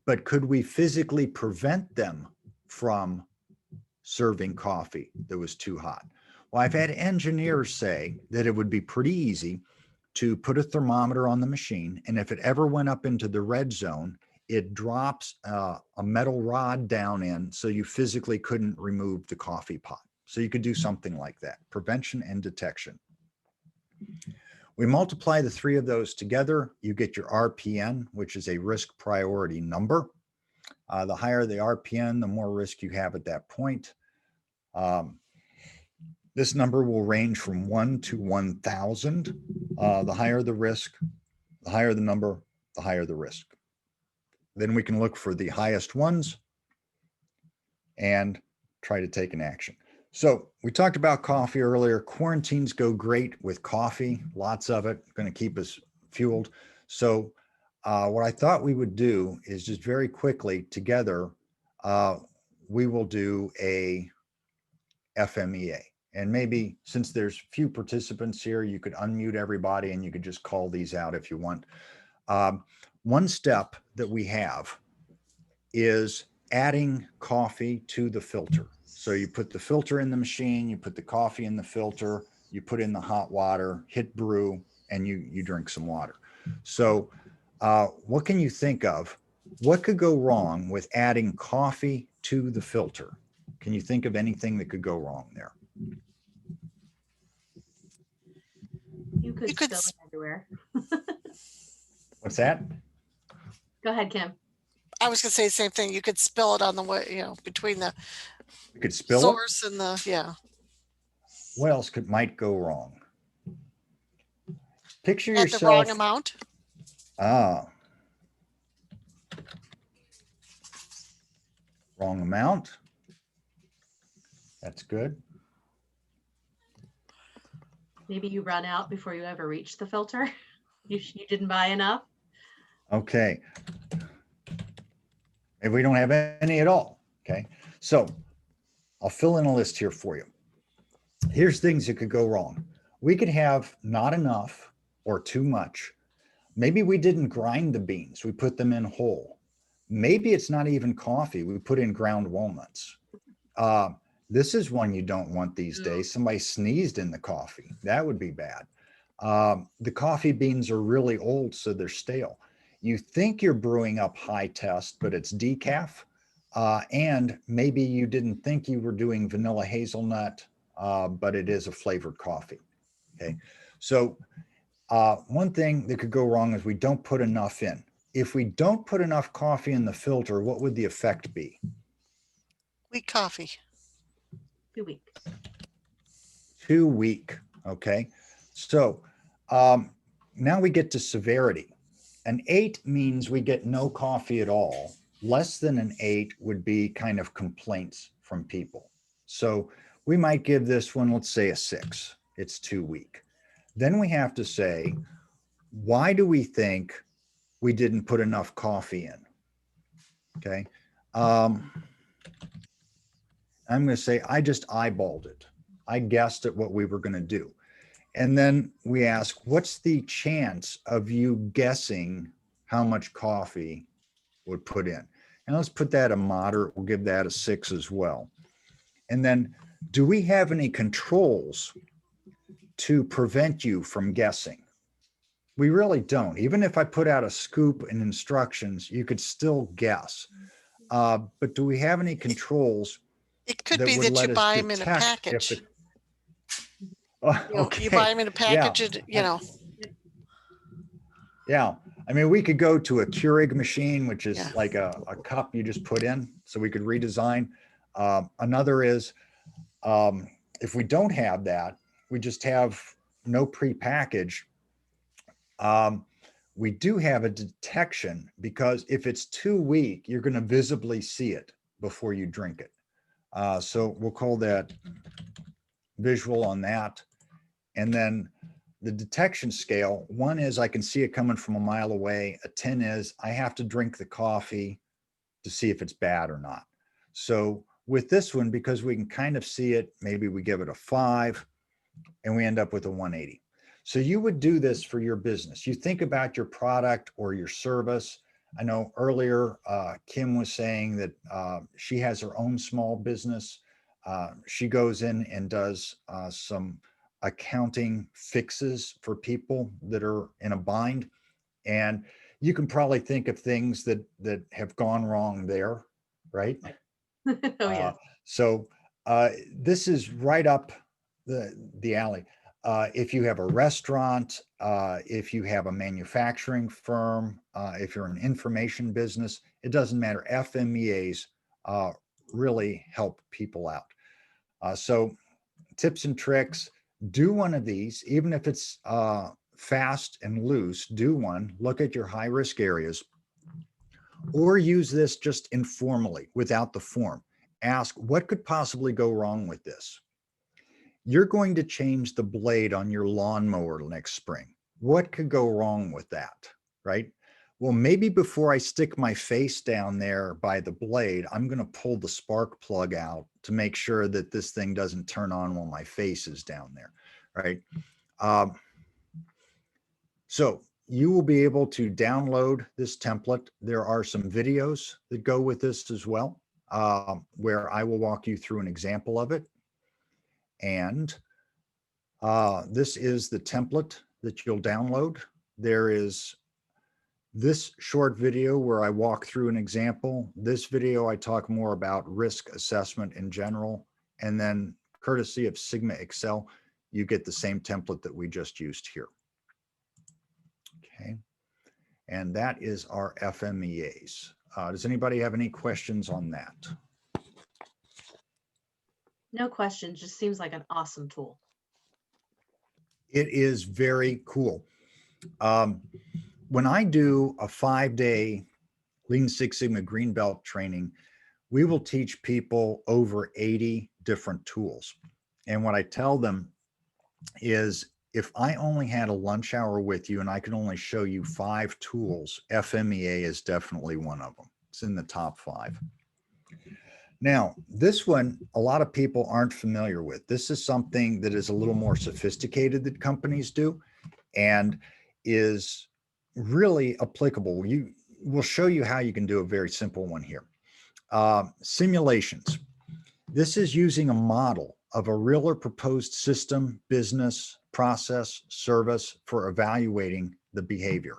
But could we physically prevent them from serving coffee that was too hot? Well, I've had engineers say that it would be pretty easy to put a thermometer on the machine, and if it ever went up into the red zone, it drops a metal rod down in so you physically couldn't remove the coffee pot. So you could do something like that, prevention and detection. We multiply the three of those together, you get your RPN, which is a risk priority number. The higher the RPN, the more risk you have at that point. This number will range from 1 to 1,000. The higher the risk, the higher the number, the higher the risk. Then we can look for the highest ones and try to take an action. So we talked about coffee earlier. Quarantines go great with coffee, lots of it, going to keep us fueled. So what I thought we would do is just very quickly together, we will do a FMEA. And maybe since there's few participants here, you could unmute everybody and you could just call these out if you want. One step that we have is adding coffee to the filter. So you put the filter in the machine, you put the coffee in the filter, you put in the hot water, hit brew, and you drink some water. So what can you think of? What could go wrong with adding coffee to the filter? Can you think of anything that could go wrong there? You could spill it everywhere. What's that? Go ahead, Kim. I was going to say the same thing. You could spill it on the way, between the You could spill source and the, yeah. What else might go wrong? Picture At yourself. the wrong amount. Wrong amount. That's good. Maybe you run out before you ever reach the filter. You didn't buy enough. Okay. If we don't have any at all. Okay. So I'll fill in a list here for you. Here's things that could go wrong. We could have not enough or too much. Maybe we didn't grind the beans. We put them in whole. Maybe it's not even coffee. We put in ground walnuts. This is one you don't want these days. Somebody sneezed in the coffee. That would be bad. The coffee beans are really old, so they're stale. You think you're brewing up high test, but it's decaf. And maybe you didn't think you were doing vanilla hazelnut, but it is a flavored coffee. Okay. So one thing that could go wrong is we don't put enough in. if we don't put enough coffee in the filter, what would the effect be? Weak coffee. 2 weeks. Too weak. Okay. So now we get to severity. An 8 means we get no coffee at all. Less than an 8 would be kind of complaints from people. So we might give this one, let's say a 6. It's too weak. Then we have to say, why do we think we didn't put enough coffee in? Okay. I'm going to say, I just eyeballed it. I guessed at what we were going to do. And then we ask, what's the chance of you guessing how much coffee would put in? And let's put that a moderate. We'll give that a 6 as well. And then, do we have any controls to prevent you from guessing? We really don't. Even if I put out a scoop and instructions, you could still guess. But do we have any controls? It could that be would that you let us buy them in a detect if package. the- Oh, You okay. buy them in a Yeah. package, and, you know. Yeah. I mean, we could go to a Keurig machine, which is Yeah. like a cup you just put in, so we could redesign. Another is if we don't have that, we just have no prepackaged. We do have a detection, because if it's too weak, you're going to visibly see it before you drink it. So we'll call that visual on that. And then the detection scale, 1 is I can see it coming from a mile away. A 10 is I have to drink the coffee to see if it's bad or not. So with this one, because we can kind of see it, maybe we give it a 5 and we end up with a 180. So you would do this for your business. You think about your product or your service. I know earlier Kim was saying that she has her own small business. She goes in and does some accounting fixes for people that are in a bind. And you can probably think of things that have gone wrong there, right? Oh, yeah. So this is right up the alley. If you have a restaurant, if you have a manufacturing firm, if you're an information business, it doesn't matter. FMEAs really help people out. So tips and tricks, do one of these, even if it's fast and loose, do one, look at your high risk areas, or use this just informally without the form. Ask, what could possibly go wrong with this? You're going to change the blade on your lawnmower next spring. What could go wrong with that, right? Well, maybe before I stick my face down there by the blade, I'm going to pull the spark plug out to make sure that this thing doesn't turn on while my face is down there, right? So you will be able to download this template. There are some videos that go with this as well, where I will walk you through an example of it. And this is the template that you'll download. There is this short video where I walk through an example. This video, I talk more about risk assessment in general. And then courtesy of Sigma Excel, you get the same template that we just used here. Okay. And that is our FMEAs. Does anybody have any questions on that? No questions. Just seems like an awesome tool. It is very cool. When I do a 5-day Lean Six Sigma Green Belt training, we will teach people over 80 different tools. And what I tell them is, if I only had a lunch hour with you and I could only show you 5 tools, FMEA is definitely one of them. It's in the top 5. Now, this one, a lot of people aren't familiar with. This is something that is a little more sophisticated that companies do and is really applicable. We'll show you how you can do a very simple one here. Simulations. This is using a model of a real or proposed system, business, process, service for evaluating the behavior.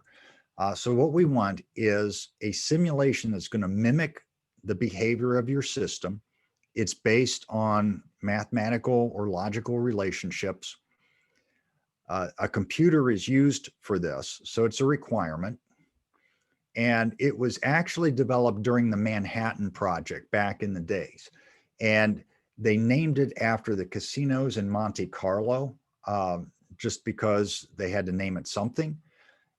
So what we want is a simulation that's going to mimic the behavior of your system. It's based on mathematical or logical relationships. A computer is used for this, so it's a requirement. And it was actually developed during the Manhattan Project back in the days. And they named it after the casinos in Monte Carlo, just because they had to name it something.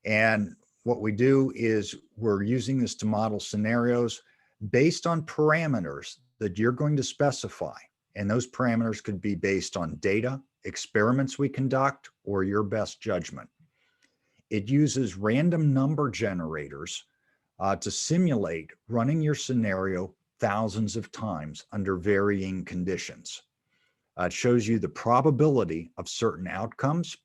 And what we do is we're using this to model scenarios based on parameters that you're going to specify. And those parameters could be based on data, experiments we conduct, or your best judgment. It uses random number generators to simulate running your scenario thousands of times under varying conditions. It shows you the probability of certain outcomes.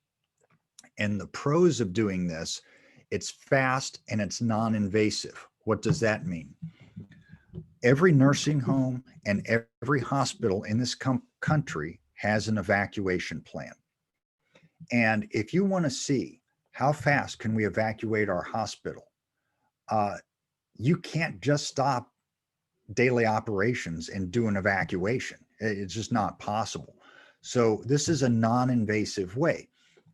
And the pros of doing this, it's fast and it's non-invasive. What does that mean? Every nursing home and every hospital in this country has an evacuation plan. And if you want to see how fast can we evacuate our hospital, you can't just stop daily operations and do an evacuation. It's just not possible. So this is a non-invasive way.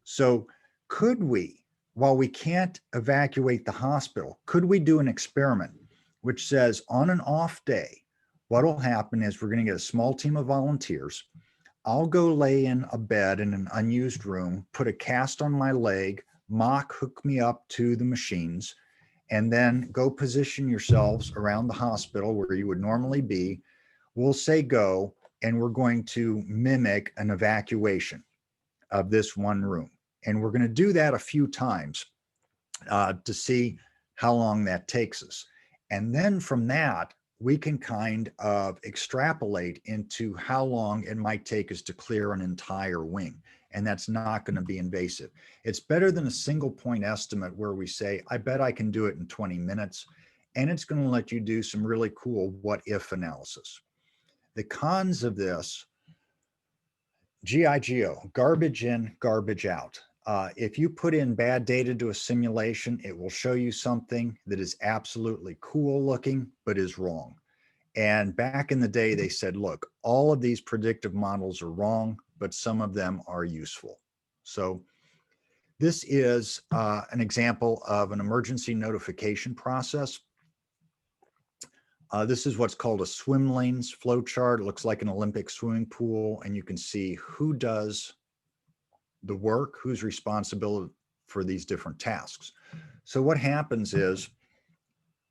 So could we, while we can't evacuate the hospital, could we do an experiment which says on an off day, what'll happen is we're going to get a small team of volunteers. I'll go lay in a bed in an unused room, put a cast on my leg, hook me up to the machines, and then go position yourselves around the hospital where you would normally be. We'll say go, and we're going to mimic an evacuation of this one room. And we're going to do that a few times to see how long that takes us. And then from that, we can kind of extrapolate into how long it might take us to clear an entire wing. And that's not going to be invasive. It's better than a single point estimate where we say, I bet I can do it in 20 minutes. And it's going to let you do some really cool what if analysis. The cons of this, GIGO, garbage in, garbage out. If you put in bad data to a simulation, it will show you something that is absolutely cool looking, but is wrong. And back in the day, they said, look, all of these predictive models are wrong, but some of them are useful. So this is an example of an emergency notification process. This is what's called a swim lanes flow chart. It looks like an Olympic swimming pool, and you can see who does the work, who's responsible for these different tasks. So what happens is,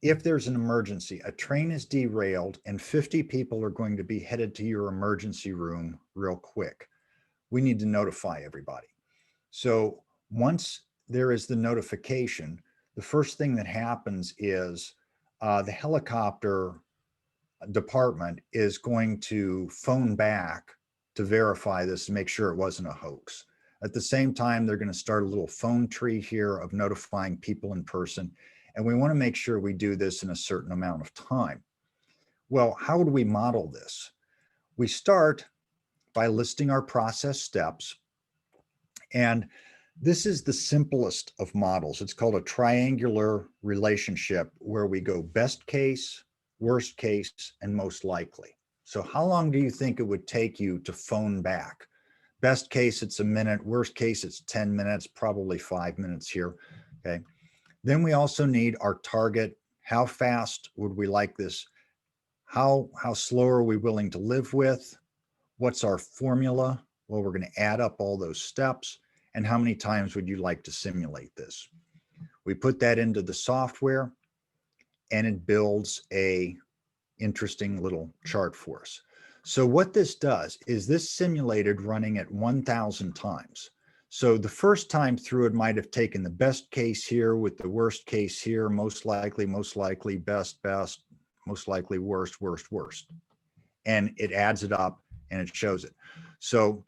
if there's an emergency, a train is derailed and 50 people are going to be headed to your emergency room real quick, we need to notify everybody. So once there is the notification, the first thing that happens is the helicopter department is going to phone back to verify this and make sure it wasn't a hoax. At the same time, they're going to start a little phone tree here of notifying people in person. And we want to make sure we do this in a certain amount of time. Well, how do we model this? We start by listing our process steps. And this is the simplest of models. It's called a triangular relationship where we go best case, worst case, and most likely. So how long do you think it would take you to phone back? Best case, it's a minute. Worst case, it's 10 minutes, probably 5 minutes here. Okay. Then we also need our target. How fast would we like this? How slow are we willing to live with? What's our formula? Well, we're going to add up all those steps. And how many times would you like to simulate this? We put that into the software and it builds a interesting little chart for us. So what this does is this simulated running at 1,000 times. So the first time through, it might have taken the best case here with the worst case here, most likely, best, most likely, worst. And it adds it up and it shows it. So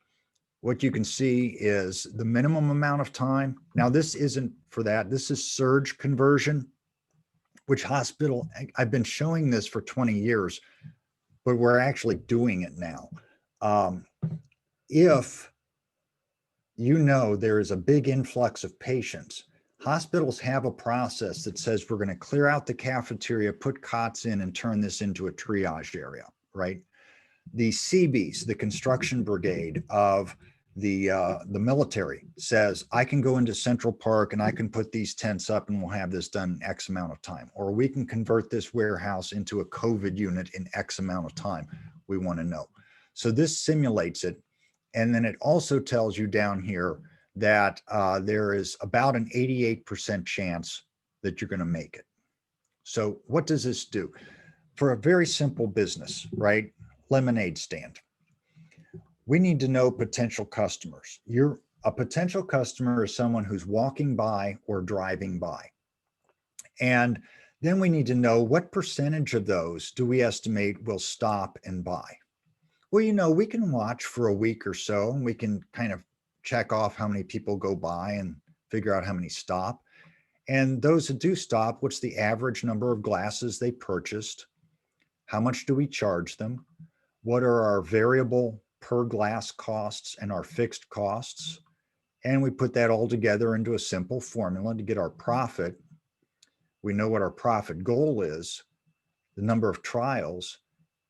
what you can see is the minimum amount of time. Now this isn't for that. This is surge conversion, which hospital, I've been showing this for 20 years, but we're actually doing it now. If you know there is a big influx of patients, hospitals have a process that says we're going to clear out the cafeteria, put cots in, and turn this into a triage area, right? The CBs, the construction brigade of the military says, I can go into Central Park and I can put these tents up and we'll have this done in X amount of time. Or we can convert this warehouse into a COVID unit in X amount of time. We want to know. So this simulates it. And then it also tells you down here that there is about an 88% chance that you're going to make it. So what does this do? For a very simple business, right? Lemonade stand. We need to know potential customers. A potential customer is someone who's walking by or driving by. And then we need to know what percentage of those do we estimate will stop and buy. Well, we can watch for a week or so and we can kind of check off how many people go by and figure out how many stop. And those that do stop, what's the average number of glasses they purchased? How much do we charge them? What are our variable per glass costs and our fixed costs? And we put that all together into a simple formula to get our profit. We know what our profit goal is, the number of trials,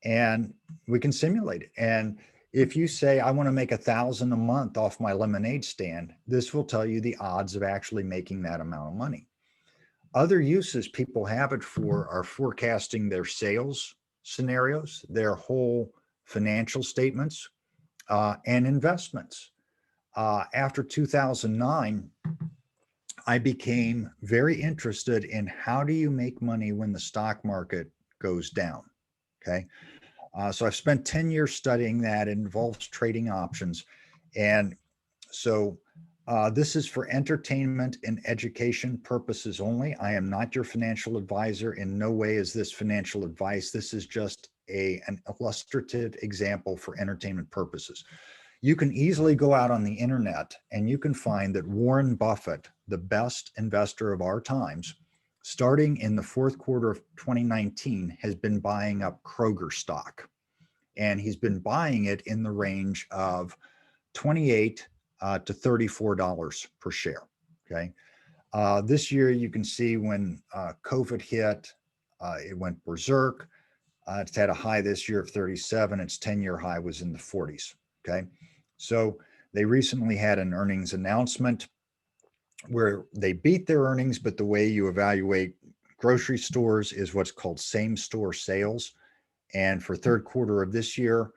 and we can simulate it. And if you say, I want to make 1,000 a month off my lemonade stand, this will tell you the odds of actually making that amount of money. Other uses people have it for are forecasting their sales scenarios, their whole financial statements, and investments. After 2009, I became very interested in how do you make money when the stock market goes down, okay? So I've spent 10 years studying that. It involves trading options. And so this is for entertainment and education purposes only. I am not your financial advisor. In no way is this financial advice. This is just an illustrative example for entertainment purposes. You can easily go out on the internet and you can find that Warren Buffett, the best investor of our times, starting in the fourth quarter of 2019, has been buying up Kroger stock. And he's been buying it in the range of $28 to $34 per share, okay? This year, you can see when COVID hit, it went berserk. It's had a high this year of 37. Its 10-year high was in the 40s, okay? So they recently had an earnings announcement where they beat their earnings, but the way you evaluate grocery stores is what's called same store sales. And for third quarter of this year,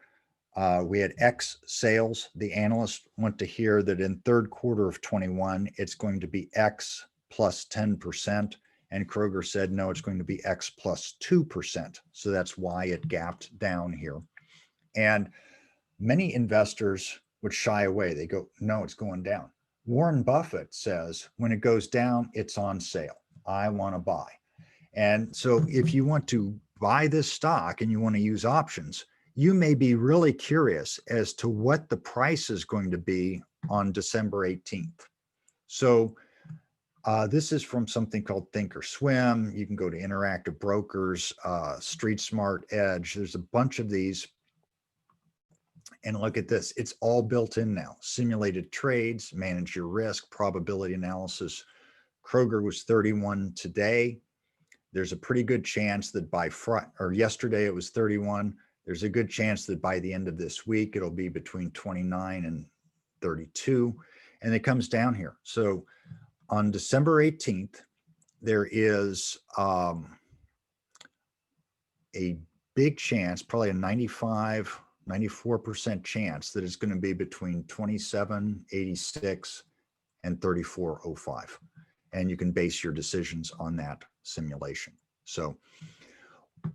we had X sales. The analysts want to hear that in third quarter of 21, it's going to be X plus 10%. And Kroger said, no, it's going to be X plus 2%. So that's why it gapped down here. And many investors would shy away. They go, no, it's going down. Warren Buffett says, when it goes down, it's on sale. I want to buy. And so if you want to buy this stock and you want to use options, you may be really curious as to what the price is going to be on December 18th. So this is from something called Thinkorswim. You can go to Interactive Brokers, Street Smart Edge. There's a bunch of these. And look at this. It's all built in now. Simulated trades, manage your risk, probability analysis. Kroger was 31 today. There's a pretty good chance that by Friday, or yesterday it was 31. There's a good chance that by the end of this week, it'll be between 29 and 32. And it comes down here. So on December 18th, there is a big chance, probably a 94% chance that it's going to be between 27.86 and 34.05. And you can base your decisions on that simulation. So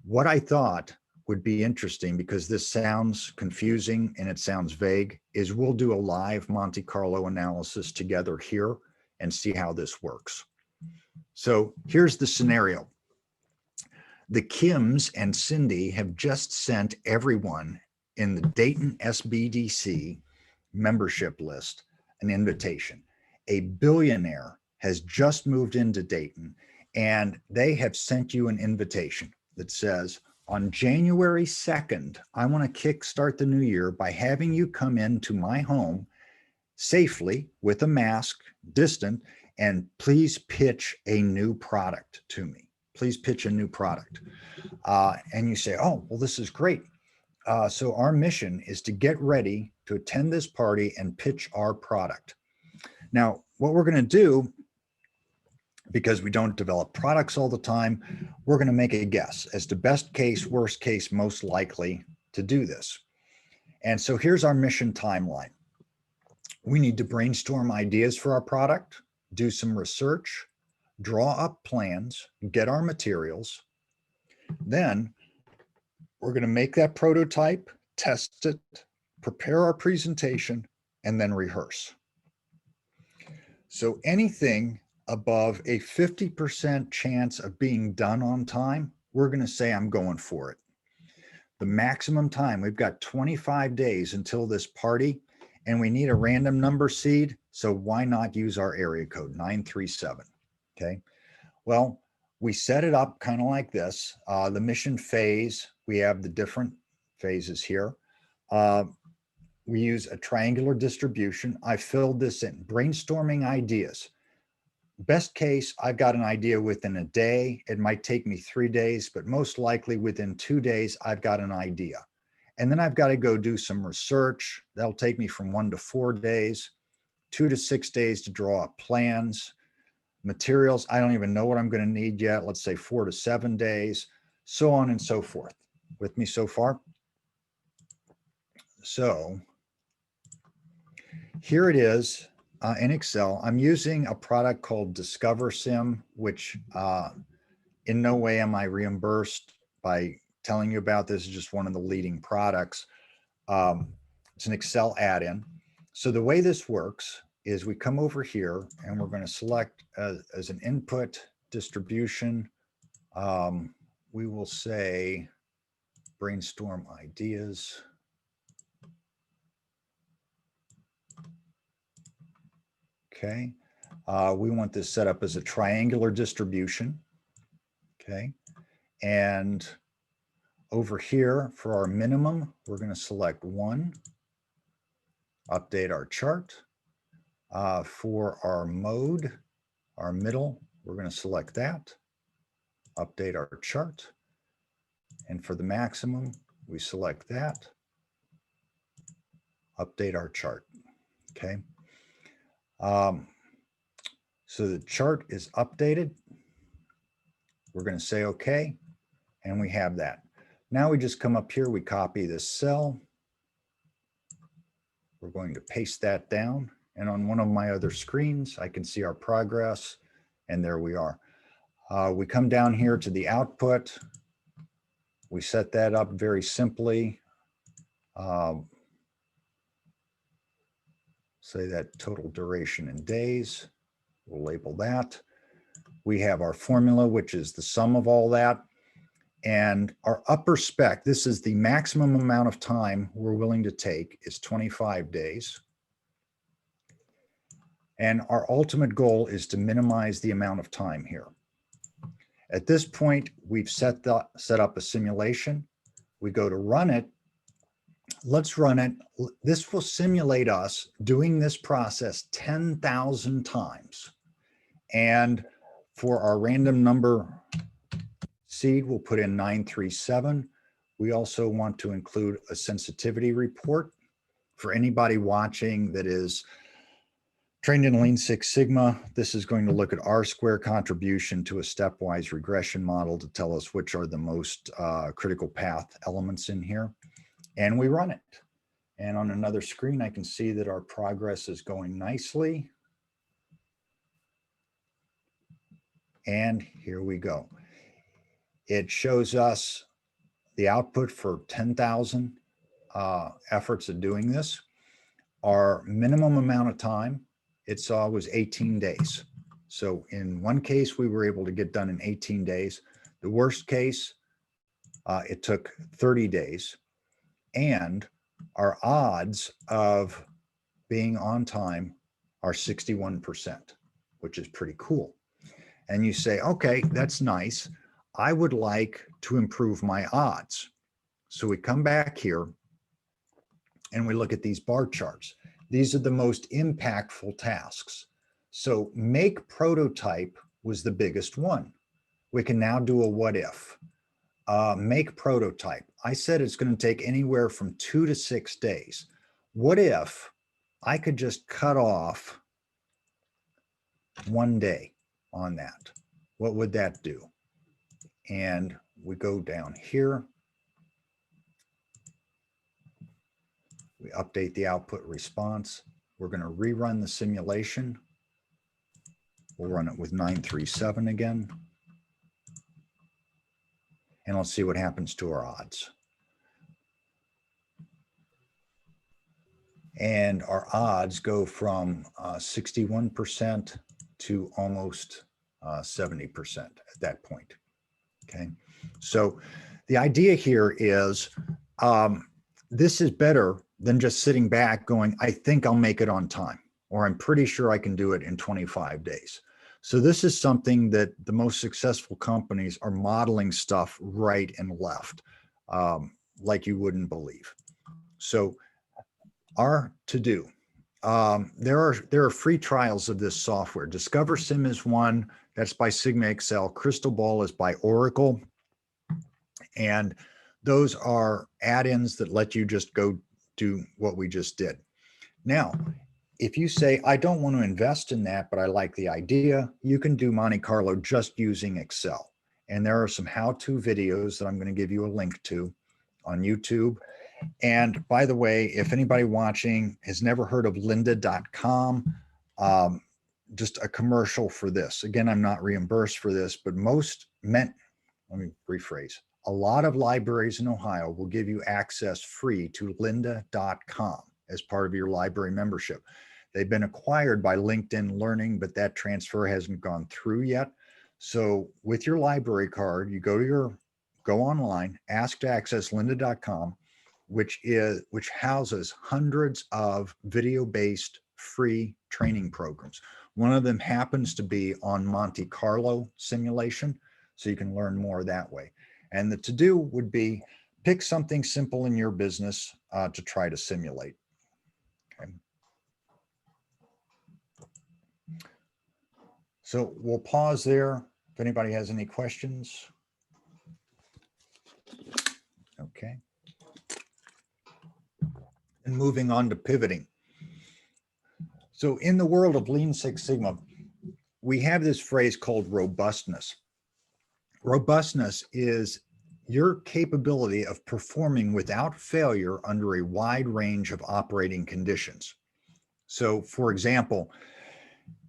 what I thought would be interesting, because this sounds confusing and it sounds vague, is we'll do a live Monte Carlo analysis together here and see how this works. So here's the scenario. The Kims and Cindy have just sent everyone in the Dayton SBDC membership list an invitation. A billionaire has just moved into Dayton, and they have sent you an invitation that says, on January 2nd, I want to kickstart the new year by having you come into my home safely with a mask, distant, and please pitch a new product to me. Please pitch a new product. And you say, oh, well, this is great. So our mission is to get ready to attend this party and pitch our product. Now, what we're going to do, because we don't develop products all the time, we're going to make a guess as to best case, worst case, most likely to do this. And so here's our mission timeline. We need to brainstorm ideas for our product, do some research, draw up plans, get our materials. Then we're going to make that prototype, test it, prepare our presentation, and then rehearse. So anything above a 50% chance of being done on time, we're going to say, I'm going for it. The maximum time, we've got 25 days until this party, and we need a random number seed. So why not use our area code 937? Okay. Well, we set it up kind of like this. The mission phase, we have the different phases here. We use a triangular distribution. I filled this in, brainstorming ideas. Best case, I've got an idea within a day. It might take me 3 days, but most likely within 2 days, I've got an idea. And then I've got to go do some research. That'll take me from 1 to 4 days, 2 to 6 days to draw up plans. Materials, I don't even know what I'm going to need yet. Let's say 4 to 7 days, so on and so forth. With me so far? So here it is in Excel. I'm using a product called Discover Sim, which in no way am I reimbursed by telling you about this. Is just one of the leading products. It's an Excel add-in. So the way this works is we come over here and we're going to select as an input distribution. We will say brainstorm ideas. Okay. We want this set up as a triangular distribution. Okay. And over here for our minimum, we're going to select 1, update our chart. For our mode, our middle, we're going to select that, update our chart. And for the maximum, we select that, update our chart. Okay. So the chart is updated. We're going to say okay, and we have that. Now we just come up here, we copy this cell. We're going to paste that down. And on one of my other screens, I can see our progress, and there we are. We come down here to the output. We set that up very simply. Say that total duration in days. We'll label that. We have our formula, which is the sum of all that. And our upper spec, this is the maximum amount of time we're willing to take, is 25 days. And our ultimate goal is to minimize the amount of time here. At this point, we've set up a simulation. We go to run it. Let's run it. This will simulate us doing this process 10,000 times. And for our random number seed, we'll put in 937. We also want to include a sensitivity report for anybody watching that is trained in Lean Six Sigma. This is going to look at R-square contribution to a stepwise regression model to tell us which are the most critical path elements in here. And we run it. And on another screen, I can see that our progress is going nicely. And here we go. It shows us the output for 10,000 efforts of doing this. Our minimum amount of time it saw was 18 days. So in one case, we were able to get done in 18 days. The worst case, it took 30 days. And our odds of being on time are 61%, which is pretty cool. And you say, okay, that's nice. I would like to improve my odds. So we come back here and we look at these bar charts. These are the most impactful tasks. So make prototype was the biggest one. We can now do a what if. Make prototype. I said it's going to take anywhere from 2 to 6 days. what if I could just cut off one day on that? What would that do? And we go down here. We update the output response. We're going to rerun the simulation. We'll run it with 937 again. And let's see what happens to our odds. And our odds go from 61% to almost 70% at that point. Okay, so the idea here is this is better than just sitting back going, I think I'll make it on time, or I'm pretty sure I can do it in 25 days. So this is something that the most successful companies are modeling stuff right and left, like you wouldn't believe. So our to-do, there are free trials of this software. Discover Sim is one, that's by Sigma Excel. Crystal Ball is by Oracle. And those are add-ins that let you just go do what we just did. Now, if you say, I don't want to invest in that, but I like the idea, you can do Monte Carlo just using Excel. And there are some how-to videos that I'm going to give you a link to on YouTube. And by the way, if anybody watching has never heard of lynda.com, just a commercial for this. Again, I'm not reimbursed for this, but let me rephrase. A lot of libraries in Ohio will give you access free to lynda.com as part of your library membership. They've been acquired by LinkedIn Learning, but that transfer hasn't gone through yet. So with your library card, you go online, ask to access lynda.com, which houses hundreds of video-based free training programs. One of them happens to be on Monte Carlo simulation, so you can learn more that way. And the to-do would be pick something simple in your business to try to simulate. Okay. So we'll pause there if anybody has any questions. Okay. And moving on to pivoting. So in the world of Lean Six Sigma, we have this phrase called robustness. Robustness is your capability of performing without failure under a wide range of operating conditions. So for example,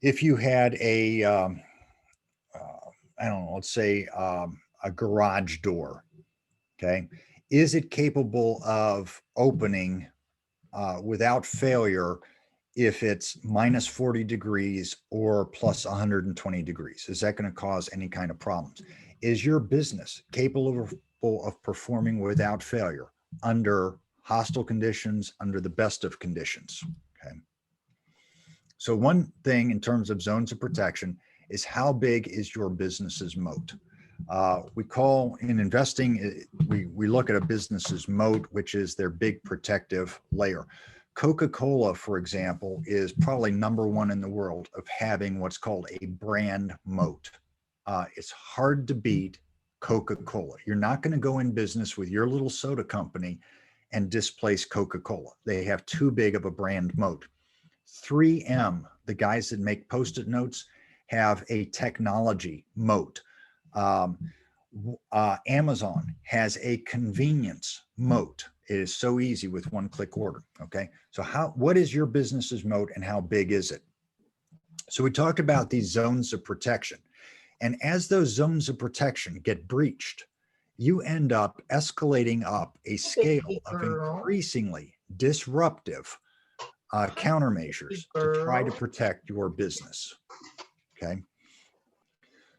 if you had a, I don't know, let's say a garage door, okay? Is it capable of opening without failure if it's minus 40 degrees or plus 120 degrees? Is that going to cause any kind of problems? Is your business capable of performing without failure under hostile conditions, under the best of conditions? Okay. So one thing in terms of zones of protection is how big is your business's moat? We call in investing, we look at a business's moat, which is their big protective layer. Coca-Cola, for example, is probably #1 in the world of having what's called a brand moat. It's hard to beat Coca-Cola. You're not going to go in business with your little soda company and displace Coca-Cola. They have too big of a brand moat. 3M, the guys that make Post-it notes, have a technology moat. Amazon has a convenience moat. It is so easy with one-click order. Okay, so what is your business's moat and how big is it? So we talked about these zones of protection, and as those zones of protection get breached, you end up escalating up a scale of increasingly disruptive countermeasures to try to protect your business. Okay,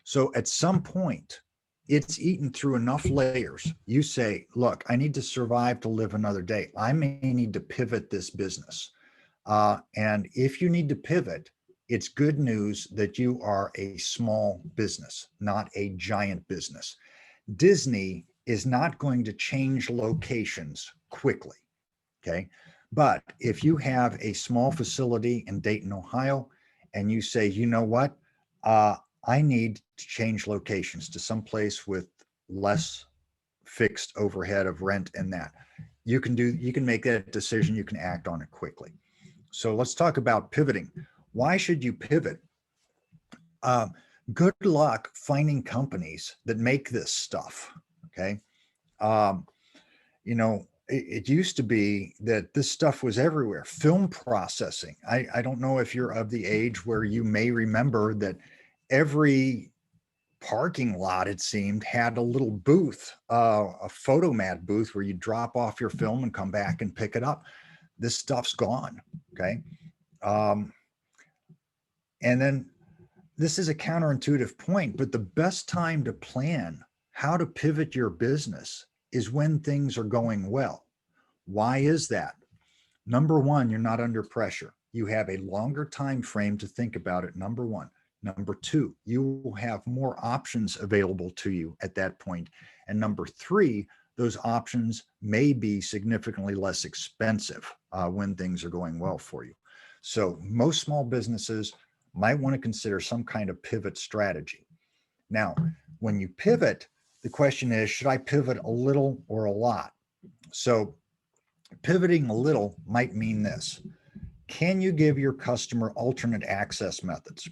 so at some point, it's eaten through enough layers. You say, look, I need to survive to live another day. I may need to pivot this business. And if you need to pivot, it's good news that you are a small business, not a giant business. Disney is not going to change locations quickly, okay? But if you have a small facility in Dayton, Ohio, and you say, you know what, I need to change locations to someplace with less fixed overhead of rent and that. you can make that decision, you can act on it quickly. So let's talk about pivoting. Why should you pivot? Good luck finding companies that make this stuff. Okay. It used to be that this stuff was everywhere. Film processing. I don't know if you're of the age where you may remember that every parking lot, it seemed, had a little booth, a photomat booth where you drop off your film and come back and pick it up. This stuff's gone. Okay. And then this is a counterintuitive point, but the best time to plan how to pivot your business is when things are going well. Why is that? Number one, you're not under pressure. You have a longer time frame to think about it, number one. Number two, you will have more options available to you at that point. And number three, those options may be significantly less expensive when things are going well for you. So most small businesses might want to consider some kind of pivot strategy. Now, when you pivot, the question is, should I pivot a little or a lot? So pivoting a little might mean this. Can you give your customer alternate access methods?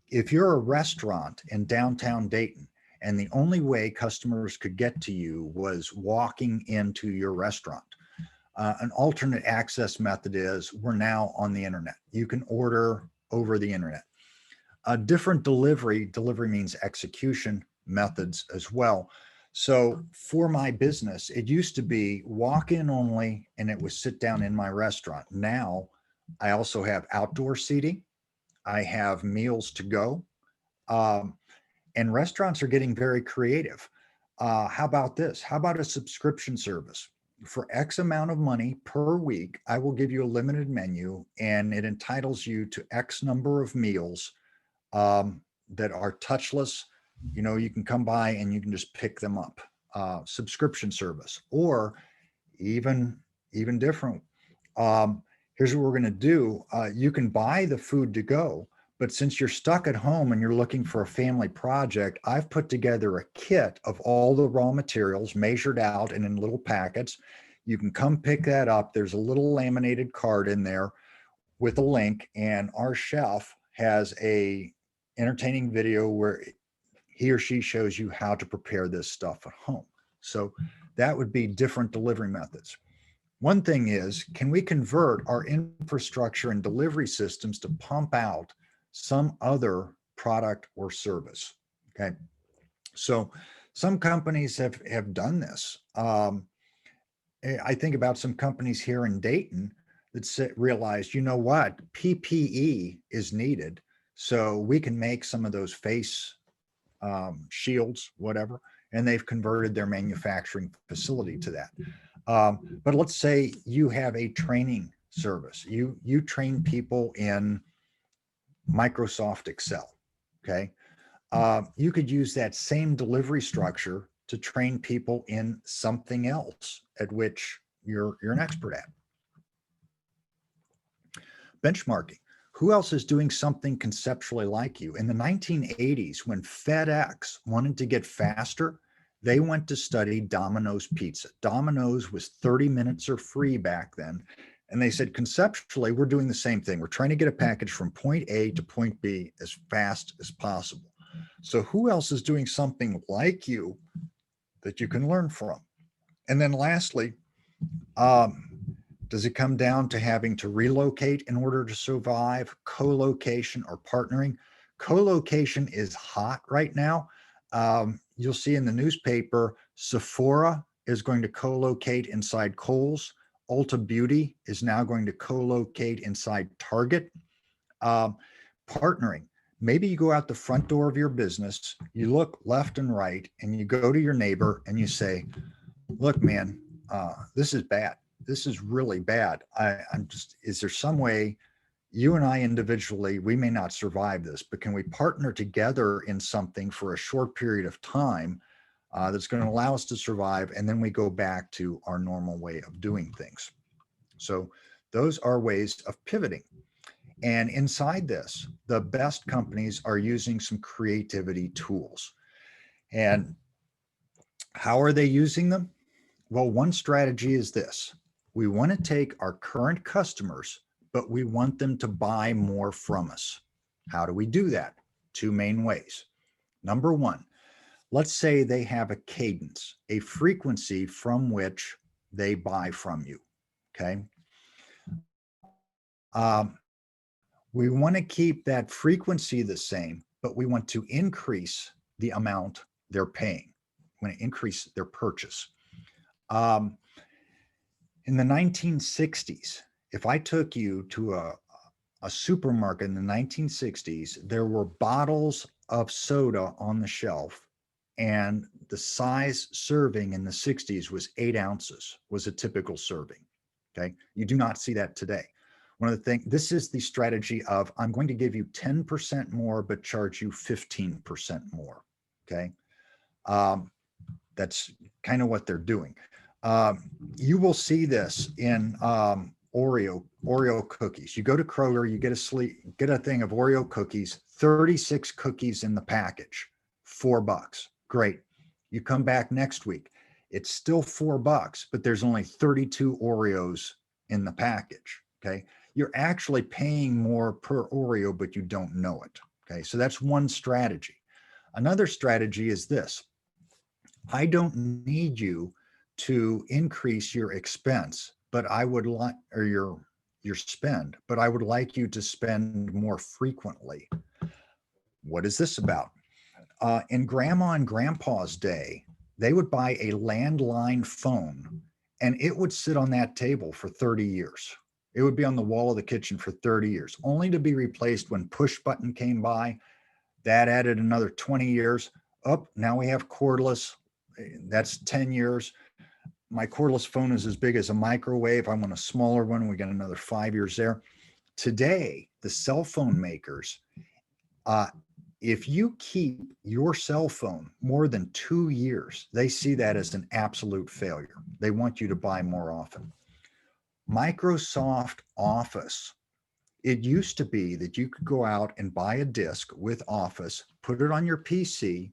If you're a restaurant in downtown Dayton and the only way customers could get to you was walking into your restaurant, an alternate access method is we're now on the internet. You can order over the internet. A different delivery means execution methods as well. So for my business, it used to be walk in only, and it was sit down in my restaurant. Now I also have outdoor seating. I have meals to go. And restaurants are getting very creative. How about this? How about a subscription service? For X amount of money per week, I will give you a limited menu, and it entitles you to X number of meals that are touchless. You can come by and you can just pick them up. Subscription service, or even different. Here's what we're going to do. You can buy the food to go, but since you're stuck at home and you're looking for a family project, I've put together a kit of all the raw materials measured out and in little packets. You can come pick that up. There's a little laminated card in there with a link, and our chef has a entertaining video where he or she shows you how to prepare this stuff at home. So that would be different delivery methods. One thing is, can we convert our infrastructure and delivery systems to pump out some other product or service? Okay. So some companies have done this. I think about some companies here in Dayton that realized, you know what, PPE is needed. So we can make some of those face shields, whatever, and they've converted their manufacturing facility to that. But let's say you have a training service. You train people in Microsoft Excel, okay? You could use that same delivery structure to train people in something else at which you're an expert at. Benchmarking. Who else is doing something conceptually like you? In the 1980s, when FedEx wanted to get faster, they went to study Domino's Pizza. Domino's was 30 minutes or free back then. And they said, conceptually, we're doing the same thing. We're trying to get a package from point A to point B as fast as possible. So who else is doing something like you that you can learn from? And then lastly, does it come down to having to relocate in order to survive, co-location, or partnering? Co-location is hot right now. You'll see in the newspaper, Sephora is going to co-locate inside Kohl's. Ulta Beauty is now going to co-locate inside Target. Partnering. Maybe you go out the front door of your business, you look left and right, and you go to your neighbor and you say, look, man, this is bad. This is really bad. Is there some way you and I individually, we may not survive this, but can we partner together in something for a short period of time that's going to allow us to survive? And then we go back to our normal way of doing things. So those are ways of pivoting. And inside this, the best companies are using some creativity tools. And how are they using them? Well, one strategy is this. We want to take our current customers, but we want them to buy more from us. How do we do that? Two main ways. Number one, let's say they have a cadence, a frequency from which they buy from you. Okay. We want to keep that frequency the same, but we want to increase the amount they're paying. We want to increase their purchase. In the 1960s, if I took you to a supermarket in the 1960s, there were bottles of soda on the shelf, and the size serving in the 60s was 8 ounces, was a typical serving. Okay. You do not see that today. One of the things, this is the strategy of, I'm going to give you 10% more, but charge you 15% more. Okay. That's kind of what they're doing. You will see this in Oreo cookies. You go to Kroger, you get a thing of Oreo cookies, 36 cookies in the package, $4. Great. You come back next week, it's still $4, but there's only 32 Oreos in the package. Okay. You're actually paying more per Oreo, but you don't know it. Okay. So that's one strategy. Another strategy is this. I don't need you to increase your expense, but I would like, or your spend, but I would like you to spend more frequently. What is this about? In grandma and grandpa's day, they would buy a landline phone and it would sit on that table for 30 years. It would be on the wall of the kitchen for 30 years, only to be replaced when push button came by. That added another 20 years. Oh, now we have cordless. That's 10 years. My cordless phone is as big as a microwave. I want a smaller one. We got another 5 years there. Today, the cell phone makers, if you keep your cell phone more than 2 years, they see that as an absolute failure. They want you to buy more often. Microsoft Office, it used to be that you could go out and buy a disk with Office, put it on your PC,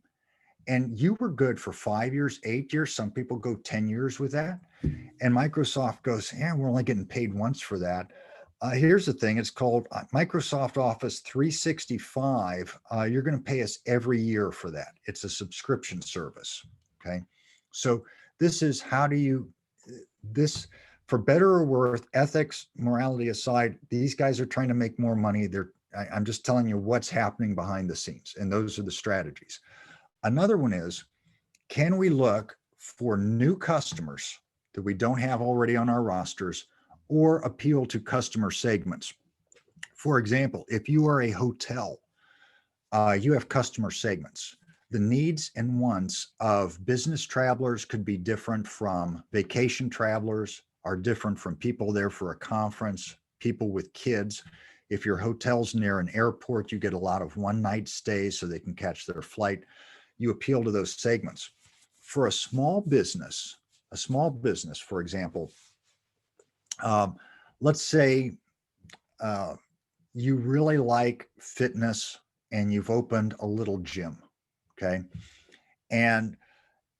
and you were good for 5 years, 8 years. Some people go 10 years with that. And Microsoft goes, yeah, we're only getting paid once for that. Here's the thing. It's called Microsoft Office 365. You're going to pay us every year for that. It's a subscription service. Okay. So this is this, for better or worse, ethics, morality aside, these guys are trying to make more money. I'm just telling you what's happening behind the scenes. And those are the strategies. Another one is, can we look for new customers that we don't have already on our rosters, or appeal to customer segments? For example, if you are a hotel, you have customer segments. The needs and wants of business travelers could be different from vacation travelers, are different from people there for a conference, people with kids. If your hotel's near an airport, you get a lot of one-night stays so they can catch their flight. You appeal to those segments. For a small business, for example, let's say you really like fitness and you've opened a little gym, okay? And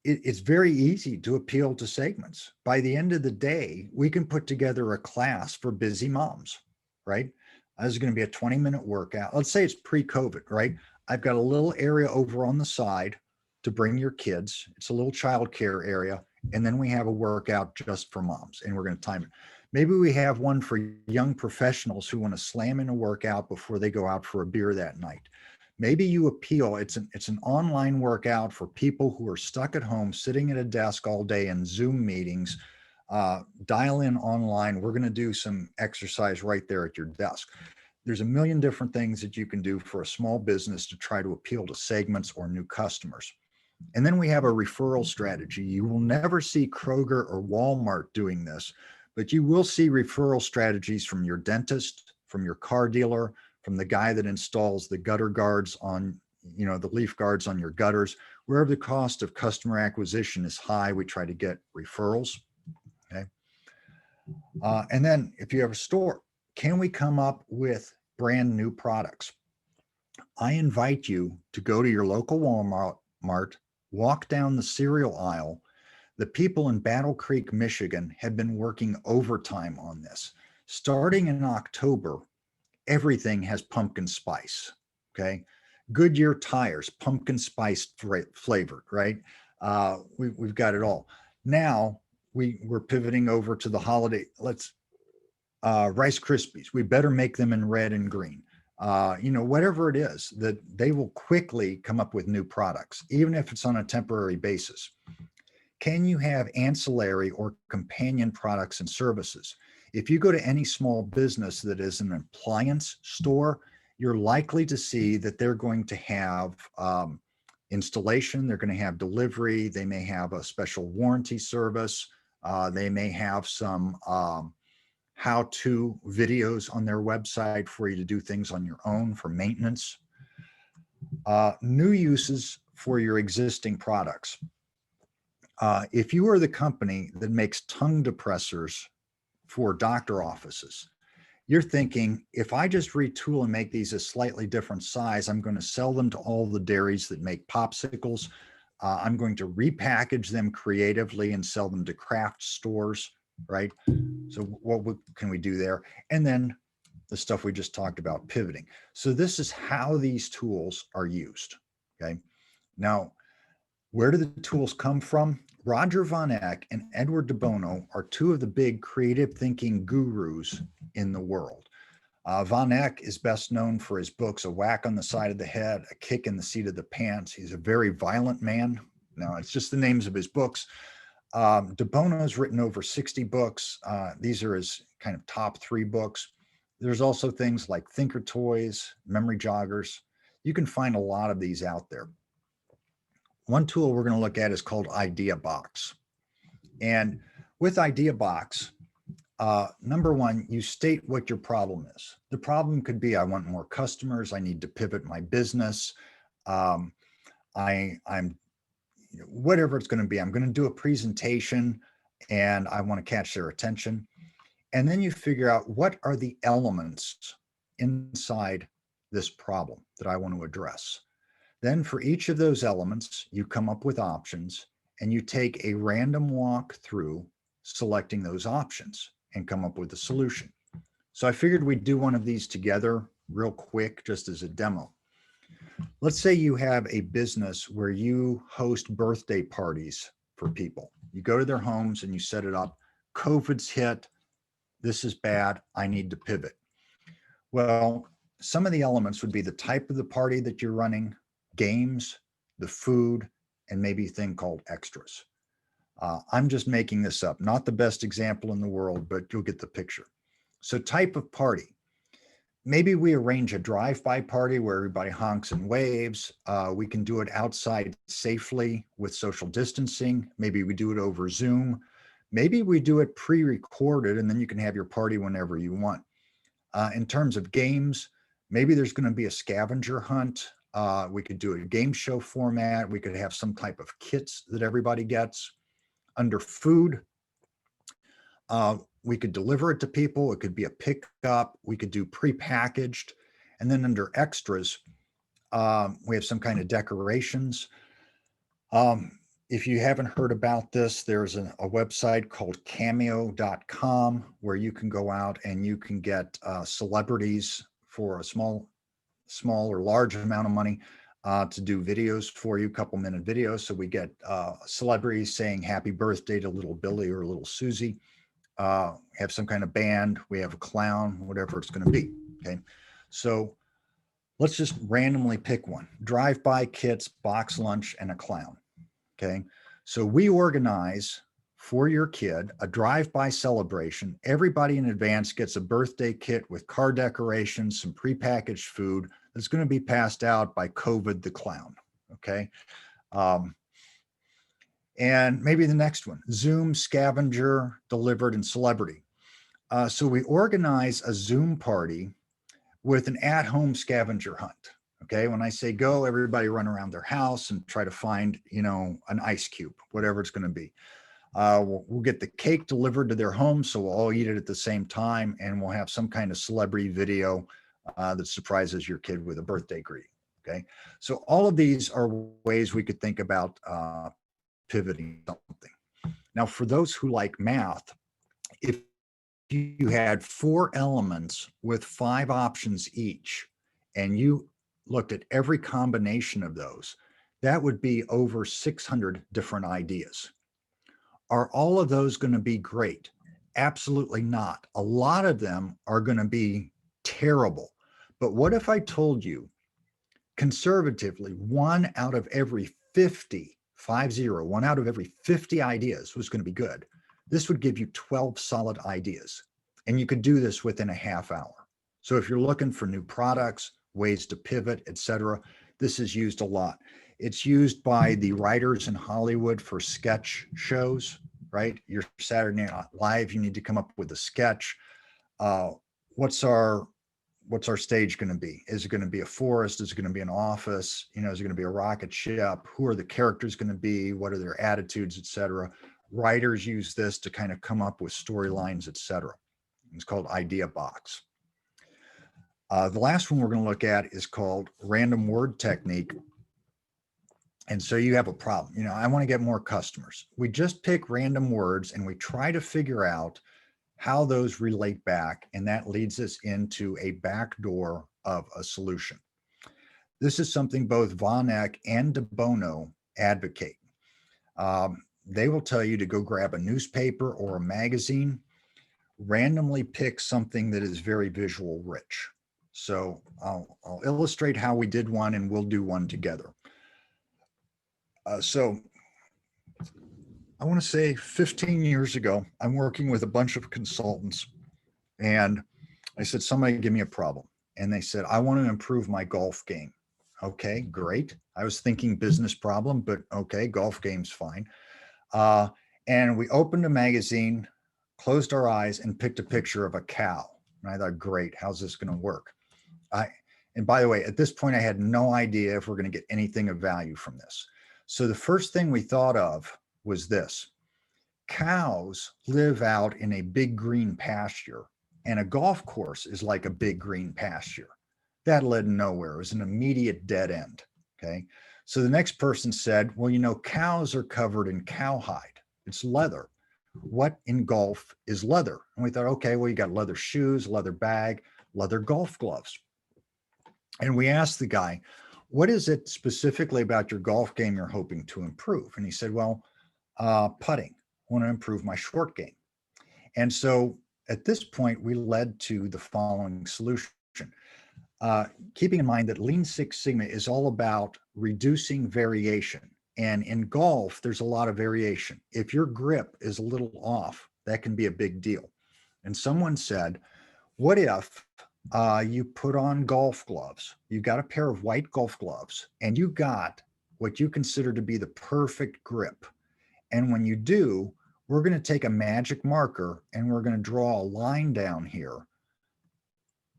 it's very easy to appeal to segments. By the end of the day, we can put together a class for busy moms, right? This is going to be a 20-minute workout. Let's say it's pre-COVID, right? I've got a little area over on the side to bring your kids. It's a little childcare area. And then we have a workout just for moms, and we're going to time it. Maybe we have one for young professionals who want to slam in a workout before they go out for a beer that night. Maybe you appeal, it's an online workout for people who are stuck at home, sitting at a desk all day in Zoom meetings. Dial in online. We're going to do some exercise right there at your desk. There's a million different things that you can do for a small business to try to appeal to segments or new customers. And then we have a referral strategy. You will never see Kroger or Walmart doing this, but you will see referral strategies from your dentist, from your car dealer, from the guy that installs the gutter guards on, the leaf guards on your gutters. Wherever the cost of customer acquisition is high, we try to get referrals. Okay. And then if you have a store, can we come up with brand new products? I invite you to go to your local Walmart, walk down the cereal aisle. The people in Battle Creek, Michigan have been working overtime on this. Starting in October, everything has pumpkin spice, okay? Goodyear tires, pumpkin spice flavored, right? We've got it all. Now we're pivoting over to the holiday. Rice Krispies. We better make them in red and green. Whatever it is, that they will quickly come up with new products, even if it's on a temporary basis. Can you have ancillary or companion products and services? If you go to any small business that is an appliance store, you're likely to see that they're going to have installation, they're going to have delivery, they may have a special warranty service, they may have some how-to videos on their website for you to do things on your own for maintenance. New uses for your existing products. If you are the company that makes tongue depressors for doctor offices, you're thinking, if I just retool and make these a slightly different size, I'm going to sell them to all the dairies that make popsicles. I'm going to repackage them creatively and sell them to craft stores, right? So what can we do there? And then the stuff we just talked about, pivoting. So this is how these tools are used, okay? Now, where do the tools come from? Roger Von Eck and Edward de Bono are two of the big creative thinking gurus in the world. Von Eck is best known for his books, A Whack on the Side of the Head, A Kick in the Seat of the Pants. He's a very violent man. Now, it's just the names of his books. De Bono's written over 60 books. These are his kind of top 3 books. There's also things like Thinker Toys, Memory Joggers. You can find a lot of these out there. One tool we're going to look at is called Idea Box. And with Idea Box, number one, you state what your problem is. The problem could be, I want more customers. I need to pivot my business. I'm whatever it's going to be. I'm going to do a presentation and I want to catch their attention. And then you figure out, what are the elements inside this problem that I want to address. Then for each of those elements, you come up with options and you take a random walk through selecting those options and come up with a solution. So I figured we'd do one of these together real quick, just as a demo. Let's say you have a business where you host birthday parties for people. You go to their homes and you set it up. COVID's hit. This is bad. I need to pivot. Well, some of the elements would be the type of the party that you're running, games, the food, and maybe a thing called extras. I'm just making this up, not the best example in the world, but you'll get the picture. So type of party. Maybe we arrange a drive-by party where everybody honks and waves. We can do it outside safely with social distancing. Maybe we do it over Zoom. Maybe we do it pre-recorded and then you can have your party whenever you want. In terms of games, maybe there's going to be a scavenger hunt. We could do a game show format. We could have some type of kits that everybody gets. Under food, we could deliver it to people. It could be a pickup. We could do prepackaged. And then under extras, we have some kind of decorations. If you haven't heard about this, there's a website called cameo.com where you can go out and you can get celebrities for a small or large amount of money to do videos for you, couple-minute videos. So we get celebrities saying happy birthday to little Billy or little Susie. Have some kind of band. We have a clown, whatever it's going to be. Okay. So let's just randomly pick one. Drive-by kits, box lunch, and a clown. Okay. So we organize for your kid a drive-by celebration. Everybody in advance gets a birthday kit with car decorations, some prepackaged food that's going to be passed out by COVID the clown. Okay. And maybe the next one, Zoom, scavenger, delivered, and celebrity. So we organize a Zoom party with an at-home scavenger hunt. Okay, when I say go, everybody run around their house and try to find, an ice cube, whatever it's going to be. We'll get the cake delivered to their home, so we'll all eat it at the same time, and we'll have some kind of celebrity video that surprises your kid with a birthday greeting. Okay, so all of these are ways we could think about pivoting something. Now, for those who like math, if you had 4 elements with 5 options each, and you looked at every combination of those, that would be over 600 different ideas. Are all of those going to be great? Absolutely not. A lot of them are going to be terrible. But what if I told you conservatively, 1 out of every 50, 1 out of every 50 ideas was going to be good? This would give you 12 solid ideas. And you could do this within a half hour. So if you're looking for new products, ways to pivot, etc., this is used a lot. It's used by the writers in Hollywood for sketch shows, right? Your Saturday Night Live, you need to come up with a sketch. What's our stage going to be? Is it going to be a forest? Is it going to be an office? Is it going to be a rocket ship? Who are the characters going to be? What are their attitudes, etc.? Writers use this to kind of come up with storylines, etc. It's called Idea Box. The last one we're going to look at is called random word technique. And so you have a problem. I want to get more customers. We just pick random words and we try to figure out how those relate back. And that leads us into a back door of a solution. This is something both Von Eck and De Bono advocate. They will tell you to go grab a newspaper or a magazine, randomly pick something that is very visual rich. So I'll illustrate how we did one and we'll do one together. So I want to say 15 years ago, I'm working with a bunch of consultants and I said, somebody give me a problem. And they said, I want to improve my golf game. Okay, great. I was thinking business problem, but okay, golf game's fine. And we opened a magazine, closed our eyes and picked a picture of a cow. And I thought, great, how's this going to work? And by the way, at this point, I had no idea if we're going to get anything of value from this. So the first thing we thought of was this. Cows live out in a big green pasture, and a golf course is like a big green pasture. That led nowhere. It was an immediate dead end. Okay. So the next person said, well, cows are covered in cowhide. It's leather. What in golf is leather? And we thought, okay, well, you got leather shoes, leather bag, leather golf gloves. And we asked the guy, what is it specifically about your golf game you're hoping to improve? And he said, well, putting. I want to improve my short game. And so at this point, we led to the following solution. Keeping in mind that Lean Six Sigma is all about reducing variation. And in golf, there's a lot of variation. If your grip is a little off, that can be a big deal. And someone said, what if you put on golf gloves, you got a pair of white golf gloves, and you got what you consider to be the perfect grip. And when you do, we're going to take a magic marker and we're going to draw a line down here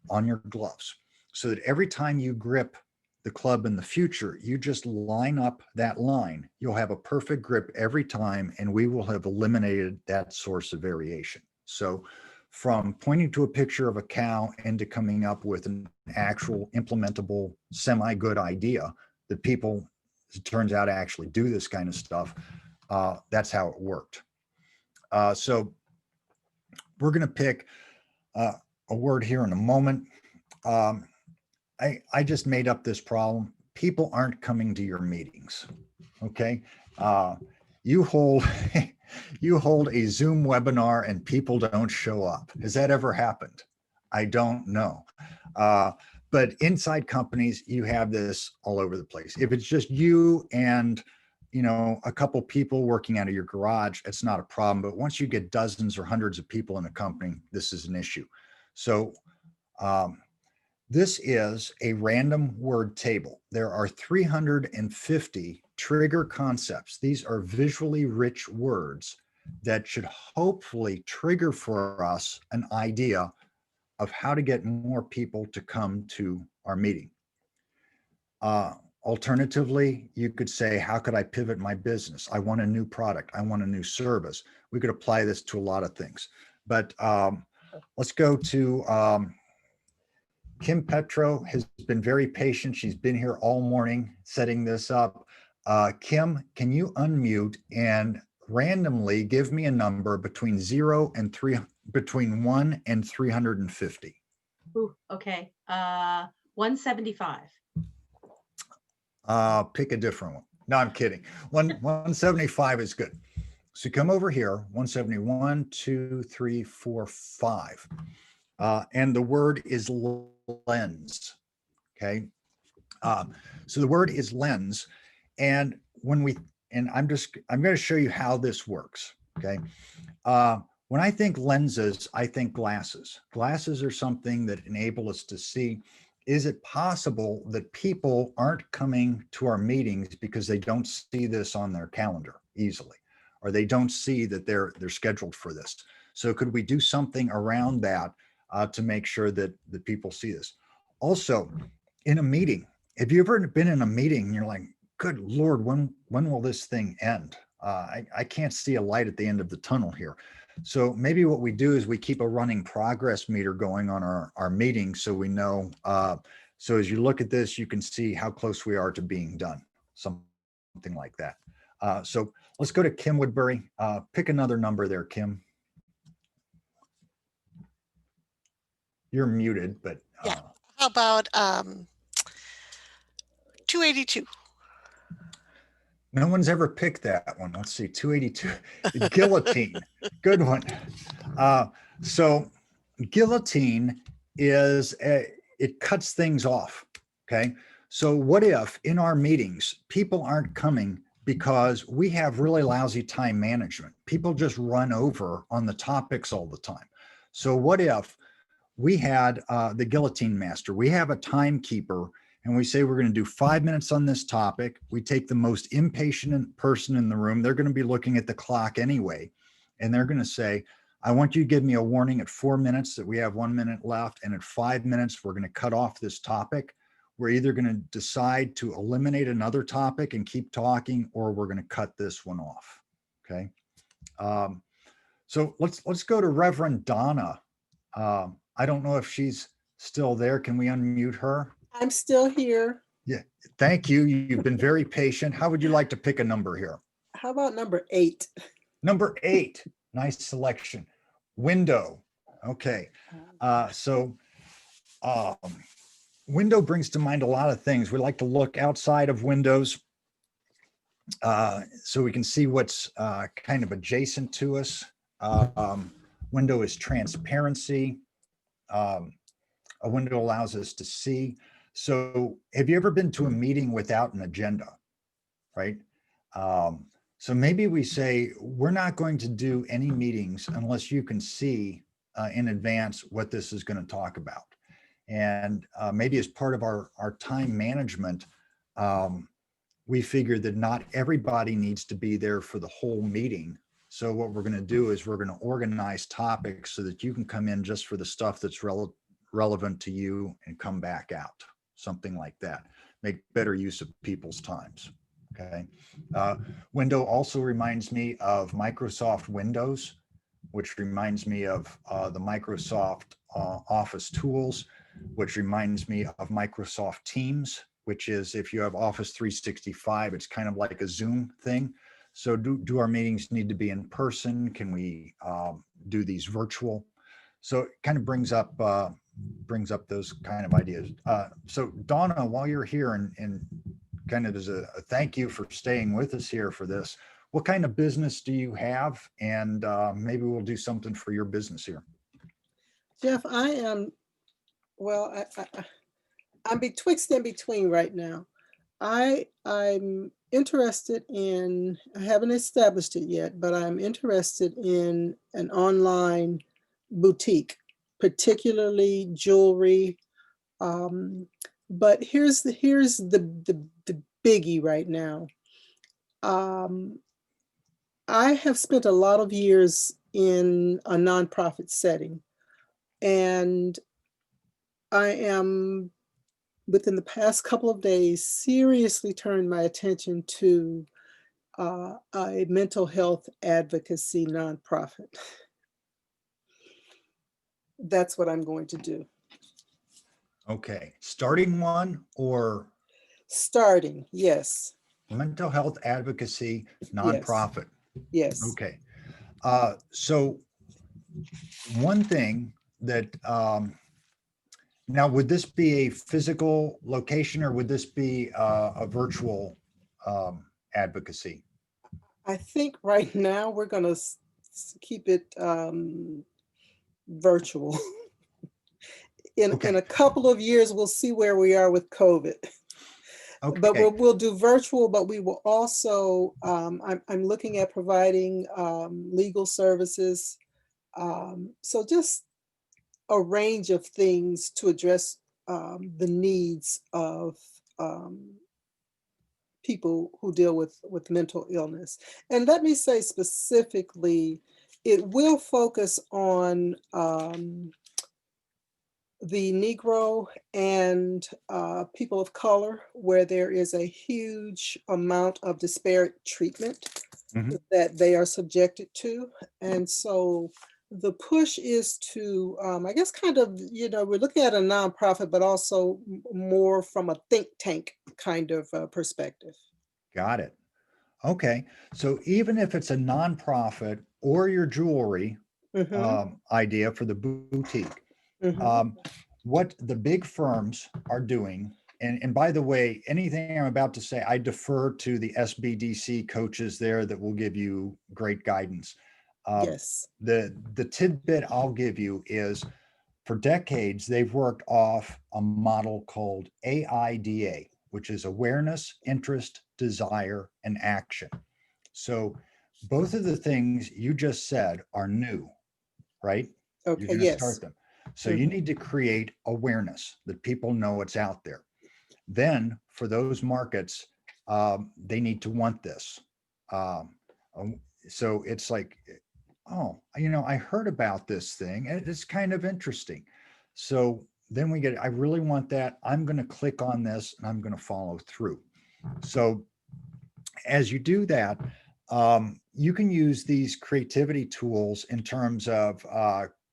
on your gloves so that every time you grip the club in the future, you just line up that line. You'll have a perfect grip every time, and we will have eliminated that source of variation. So from pointing to a picture of a cow into coming up with an actual implementable semi-good idea that people, it turns out, actually do this kind of stuff, that's how it worked. So we're going to pick a word here in a moment. I just made up this problem. People aren't coming to your meetings. Okay. You hold a Zoom webinar and people don't show up. Has that ever happened? I don't know. But inside companies, you have this all over the place. If it's just you and a couple people working out of your garage, it's not a problem. But once you get dozens or hundreds of people in a company, this is an issue. So this is a random word table. There are 350 trigger concepts. These are visually rich words that should hopefully trigger for us an idea of how to get more people to come to our meeting. Alternatively, you could say, how could I pivot my business? I want a new product. I want a new service. We could apply this to a lot of things. But let's go to Kim Petro has been very patient. She's been here all morning setting this up. Kim, can you unmute and randomly give me a number between 1 and 350. Ooh, okay. 175. Pick a different one. No, I'm kidding. 175 is good. So come over here, 171, 2, 3, 4, 5. And the word is lens. Okay. So the word is lens. And I'm going to show you how this works. Okay. When I think lenses, I think glasses. Glasses are something that enable us to see. Is it possible that people aren't coming to our meetings because they don't see this on their calendar easily, or they don't see that they're scheduled for this? So could we do something around that to make sure that the people see this? Also, in a meeting, have you ever been in a meeting and you're like, good Lord, when will this thing end? I can't see a light at the end of the tunnel here. So maybe what we do is we keep a running progress meter going on our meetings, so we know. So as you look at this, you can see how close we are to being done, something like that. So let's go to Kim Woodbury. Pick another number there, Kim. You're muted, but Yeah. How about 282? No one's ever picked that one. Let's see, 282. Guillotine. Good one. So guillotine is, it cuts things off. Okay. So what if in our meetings, people aren't coming because we have really lousy time management? People just run over on the topics all the time. So what if we had the guillotine master? We have a timekeeper, and we say we're going to do 5 minutes on this topic. We take the most impatient person in the room. They're going to be looking at the clock anyway, and they're going to say, I want you to give me a warning at 4 minutes that we have 1 minute left, and at 5 minutes, we're going to cut off this topic. We're either going to decide to eliminate another topic and keep talking, or we're going to cut this one off. Okay. So let's go to Reverend Donna. I don't know if she's still there. Can we unmute her? I'm still here. Yeah, thank you. You've been very patient. How would you like to pick a number here? How about number 8? Number 8, nice selection. Window. Okay. Window brings to mind a lot of things. We like to look outside of windows so we can see what's kind of adjacent to us. Window is transparency. A window allows us to see. So have you ever been to a meeting without an agenda, right? So maybe we say, we're not going to do any meetings unless you can see in advance what this is going to talk about. And maybe as part of our time management, we figured that not everybody needs to be there for the whole meeting. So what we're going to do is we're going to organize topics so that you can come in just for the stuff that's relevant to you and come back out, something like that. Make better use of people's times. Okay. Window also reminds me of Microsoft Windows, which reminds me of the Microsoft Office tools, which reminds me of Microsoft Teams, which is, if you have Office 365, it's kind of like a Zoom thing. So do our meetings need to be in person? Can we do these virtual? So it kind of brings up those kind of ideas. So Donna, while you're here, and kind of as a thank you for staying with us here for this, what kind of business do you have? And maybe we'll do something for your business here. Jeff, I am, well, I'm betwixt and between right now. I'm interested in, I haven't established it yet, but I'm interested in an online boutique, particularly jewelry. But here's the biggie right now. I have spent a lot of years in a nonprofit setting, and I am, within the past couple of days, seriously turned my attention to a mental health advocacy nonprofit. That's what I'm going to do. Okay, starting one or? Starting, yes. Mental health advocacy nonprofit. Yes. Okay. So one thing that, now would this be a physical location or would this be a virtual advocacy? I think right now we're going to keep it virtual. In Okay. a couple of years, we'll see where we are with COVID. But Okay. we'll do virtual, but we will also, I'm looking at providing legal services. So just a range of things to address the needs of people who deal with mental illness. And let me say specifically, it will focus on the Negro and people of color, where there is a huge amount of disparate treatment Mhm. that they are subjected to. And so the push is to, I guess, kind of, we're looking at a nonprofit, but also more from a think tank kind of perspective. Got it. Okay. So even if it's a nonprofit or your jewelry Mm-hmm, idea for the boutique, mm-hmm. um, what the big firms are doing, and by the way, anything I'm about to say, I defer to the SBDC coaches there that will give you great guidance. Yes. The tidbit I'll give you is for decades, they've worked off a model called AIDA, which is awareness, interest, desire, and action. So both of the things you just said are new, right? You're Okay. going to start Yes. them. So you Mm-hmm. need to create awareness that people know it's out there. Then for those markets, they need to want this. Um, um, so it's like, oh, I heard about this thing and it's kind of interesting. So then we get, I really want that. I'm going to click on this and I'm going to follow through. So as you do that, you can use these creativity tools in terms of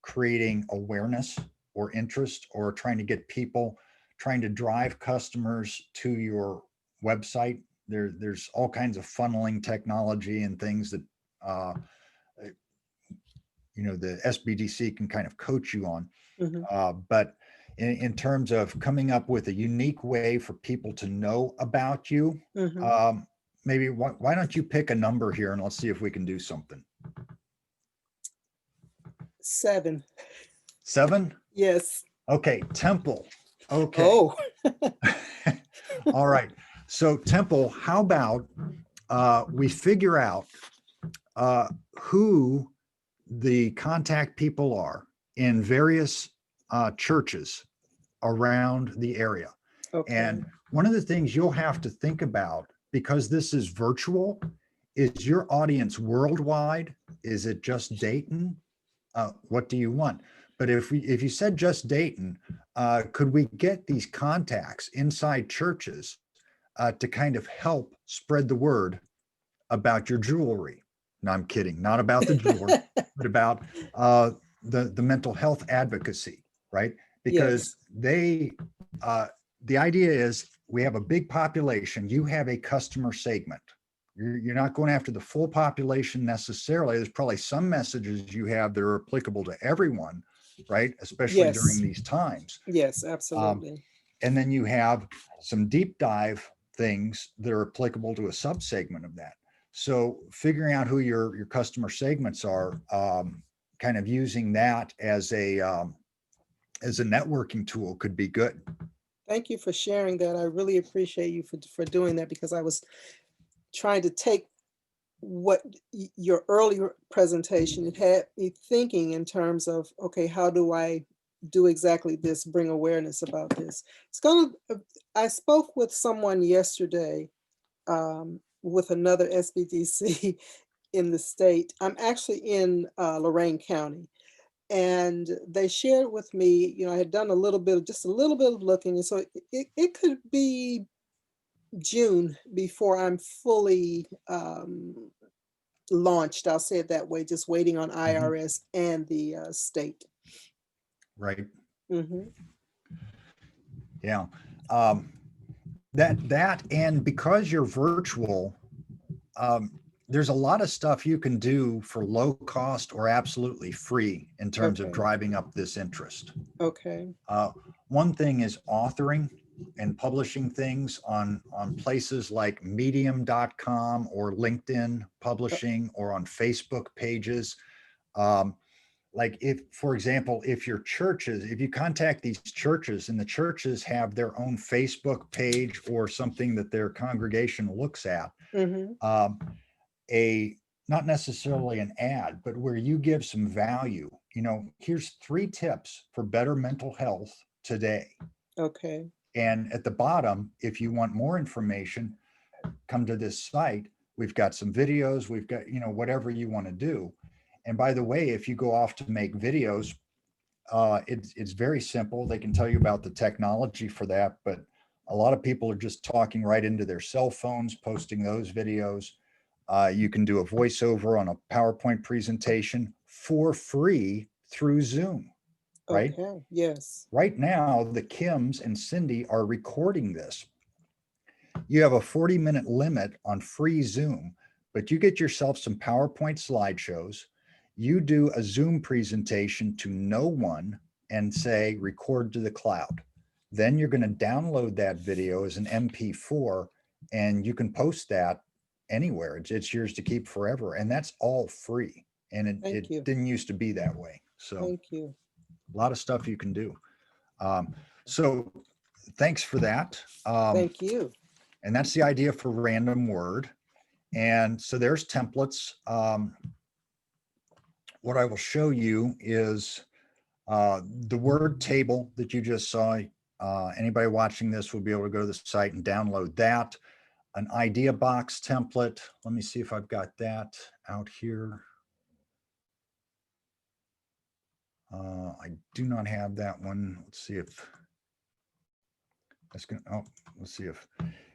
creating awareness or interest or trying to get people, trying to drive customers to your website. There's all kinds of funneling technology and things that the SBDC can kind of coach you on. Mm-hmm. But in terms of coming up with a unique way for people to know about you, Mm-hmm. maybe why don't you pick a number here and let's see if we can do something. 7. 7? Yes. Okay, Temple. Okay. Oh. All right. So Temple, how about we figure out who the contact people are in various churches around the area. Okay. And one of the things you'll have to think about, because this is virtual, is your audience worldwide? Is it just Dayton? What do you want? But if you said just Dayton, could we get these contacts inside churches to kind of help spread the word about your jewelry? No, I'm kidding. Not about the jewelry, but about the mental health advocacy, right? Because Yes. the idea is we have a big population. You have a customer segment. You're not going after the full population necessarily. There's probably some messages you have that are applicable to everyone, right? Especially during Yes. these times. Yes, Um, absolutely. and then you have some deep dive things that are applicable to a subsegment of that. So figuring out who your customer segments are, kind of using that as a networking tool could be good. Thank you for sharing that. I really appreciate you for doing that, because I was trying to take what your earlier presentation, it had me thinking in terms of, okay, how do I do exactly this, bring awareness about this? I spoke with someone yesterday with another SBDC in the state. I'm actually in Lorain County. And they shared with me, I had done just a little bit of looking. And so it could be June before I'm fully launched. I'll say it that way, just waiting on Mhm. IRS and the state. Right. Mm-hmm. Yeah. That and because you're virtual, um, there's a lot of stuff you can do for low cost or absolutely free in terms of Okay. driving up this interest. Okay. One thing is authoring and publishing things on places like medium.com or LinkedIn publishing or on Facebook pages. Like if, for example, if your churches, if you contact these churches and the churches have their own Facebook page or something that their congregation looks at, Mm-hmm. a not necessarily an ad, but where you give some value, here's 3 tips for better mental health today. Okay. And at the bottom, if you want more information, come to this site. We've got some videos, we've got, whatever you want to do. And by the way, if you go off to make videos, it's very simple. They can tell you about the technology for that, but a lot of people are just talking right into their cell phones, posting those videos. You can do a voiceover on a PowerPoint presentation for free through Zoom, right? Okay. Yes. Right now, the Kims and Cindy are recording this. You have a 40-minute limit on free Zoom, but you get yourself some PowerPoint slideshows. You do a Zoom presentation to no one and say, record to the cloud. Then you're going to download that video as an MP4 and you can post that anywhere. It's yours to keep forever. And that's all free. And Thank you. it didn't used to be that way. So Thank you. a lot of stuff you can do. So thanks for that. Thank you. And that's the idea for random word. And so there's templates. What I will show you is the word table that you just saw. Anybody watching this will be able to go to the site and download that. An idea box template. Let me see if I've got that out here. I do not have that one. Let's see if that's going to, let's see if,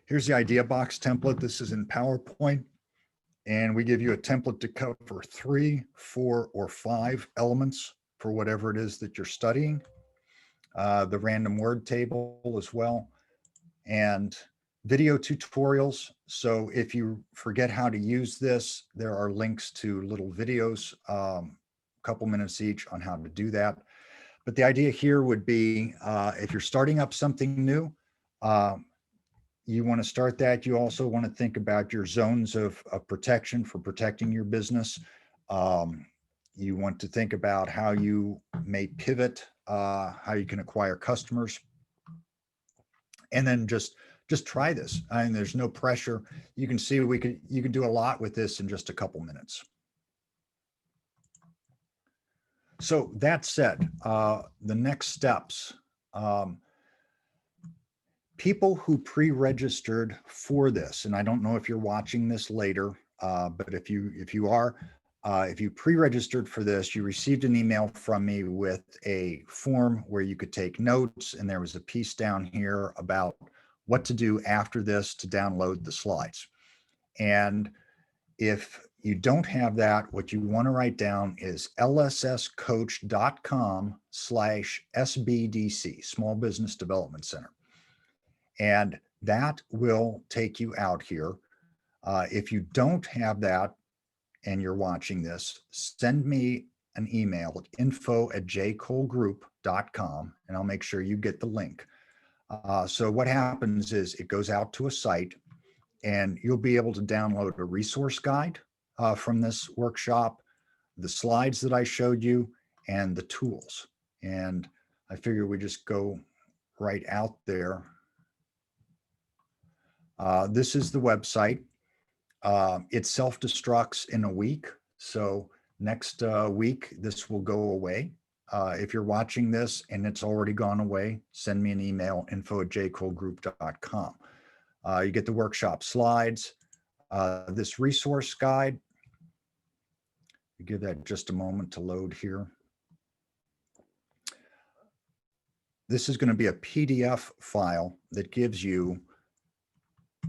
here's the idea box template. This is in PowerPoint. And we give you a template to cover 3, 4, or 5 elements for whatever it is that you're studying. The random word table as well, and video tutorials. So if you forget how to use this, there are links to little videos, a couple minutes each on how to do that. But the idea here would be if you're starting up something new, you want to start that. You also want to think about your zones of protection for protecting your business. You want to think about how you may pivot, how you can acquire customers, and then just try this. I mean, there's no pressure. You can see you can do a lot with this in just a couple minutes. So that said, the next steps. People who pre-registered for this, and I don't know if you're watching this later, but if you are, if you pre-registered for this, you received an email from me with a form where you could take notes, and there was a piece down here about what to do after this to download the slides. And if you don't have that, what you want to write down is lsscoach.com/SBDC, Small Business Development Center. And that will take you out here. If you don't have that and you're watching this, send me an email at info@jcolegroup.com and I'll make sure you get the link. So what happens is it goes out to a site and you'll be able to download a resource guide from this workshop, the slides that I showed you, and the tools. And I figure we just go right out there. This is the website. It self-destructs in a week. So next week, this will go away. If you're watching this and it's already gone away, send me an email, info@jcolegroup.com. You get the workshop slides, this resource guide. You give that just a moment to load here. This is going to be a PDF file that gives you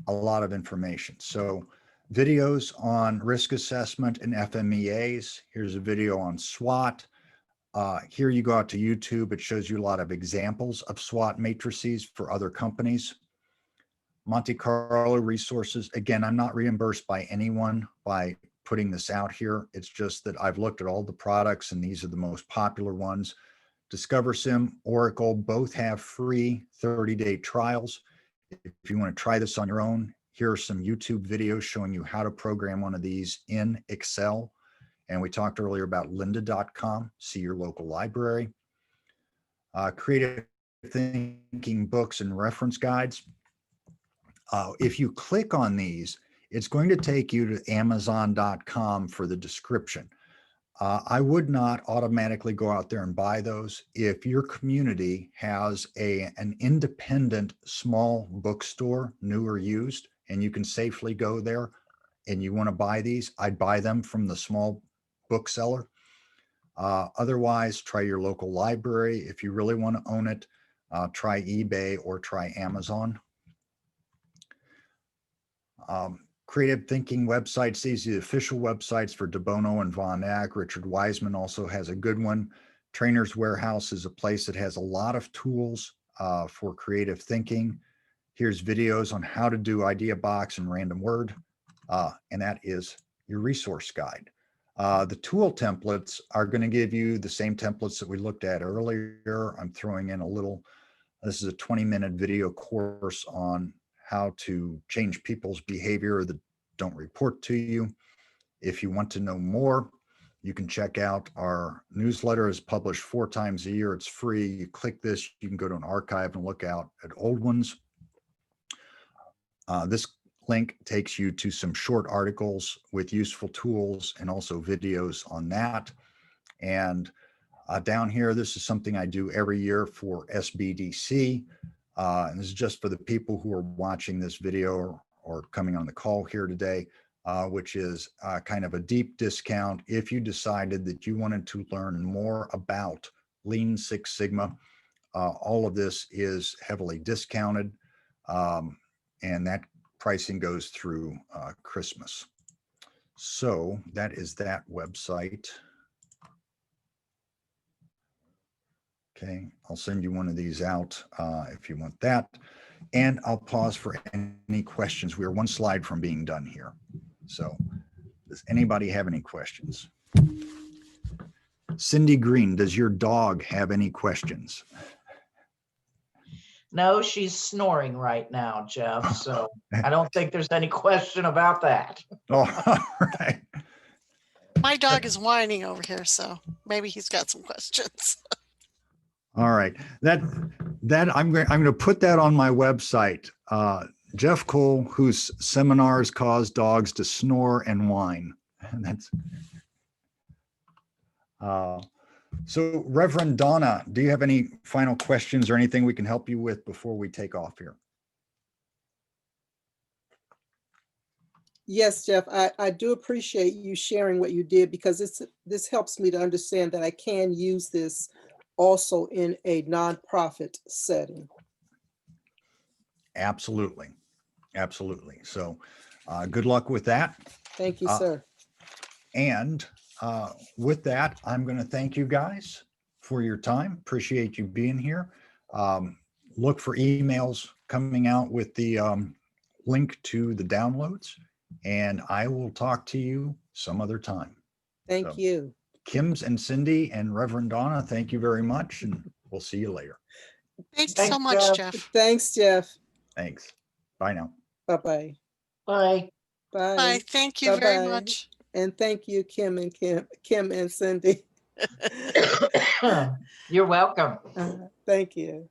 a lot of information. So videos on risk assessment and FMEAs. Here's a video on SWOT. Here you go out to YouTube. It shows you a lot of examples of SWOT matrices for other companies. Monte Carlo Resources. Again, I'm not reimbursed by anyone by putting this out here. It's just that I've looked at all the products and these are the most popular ones. Discover Sim, Oracle, both have free 30-day trials. If you want to try this on your own, here are some YouTube videos showing you how to program one of these in Excel. And we talked earlier about lynda.com, see your local library. Creative thinking books and reference guides. If you click on these, it's going to take you to amazon.com for the description. I would not automatically go out there and buy those. If your community has an independent small bookstore, new or used, and you can safely go there and you want to buy these, I'd buy them from the small bookseller. Otherwise, try your local library. If you really want to own it, try eBay or try Amazon. Creative thinking websites, these are the official websites for DeBono and Von Ack. Richard Wiseman also has a good one. Trainer's Warehouse is a place that has a lot of tools for creative thinking. Here's videos on how to do idea box and random word, and that is your resource guide. The tool templates are going to give you the same templates that we looked at earlier. I'm throwing in a little, this is a 20-minute video course on how to change people's behavior that don't report to you. If you want to know more, you can check out our newsletter. Is published 4 times a year. It's free. You click this, you can go to an archive and look out at old ones. This link takes you to some short articles with useful tools and also videos on that. And down here, this is something I do every year for SBDC. And this is just for the people who are watching this video or coming on the call here today, which is kind of a deep discount. If you decided that you wanted to learn more about Lean Six Sigma, all of this is heavily discounted. And that pricing goes through Christmas. So that is that website. Okay, I'll send you one of these out if you want that. And I'll pause for any questions. We are one slide from being done here. So does anybody have any questions? Cindy Green, does your dog have any questions? No, she's snoring right now, Jeff. So I don't think there's any question about that. Oh, all right. My dog is whining over here, so maybe he's got some questions. All right. That I'm going to put that on my website. Jeff Cole, whose seminars cause dogs to snore and whine. And that's so Reverend Donna, do you have any final questions or anything we can help you with before we take off here? Yes, Jeff, I do appreciate you sharing what you did, because this helps me to understand that I can use this also in a nonprofit setting. Absolutely. Absolutely. So good luck with that. Thank you, sir. And with that, I'm going to thank you guys for your time. Appreciate you being here. Look for emails coming out with the link to the downloads, and I will talk to you some other time. Thank you. Kim's and Cindy and Reverend Donna, thank you very much, and we'll see you later. Thanks Thanks, so much, Jeff. Jeff. Thanks, Jeff. Thanks. Bye now. Bye-bye. Bye. Bye. Bye. Thank you very Bye-bye. much. And thank you, Kim and Cindy. You're welcome. Thank you.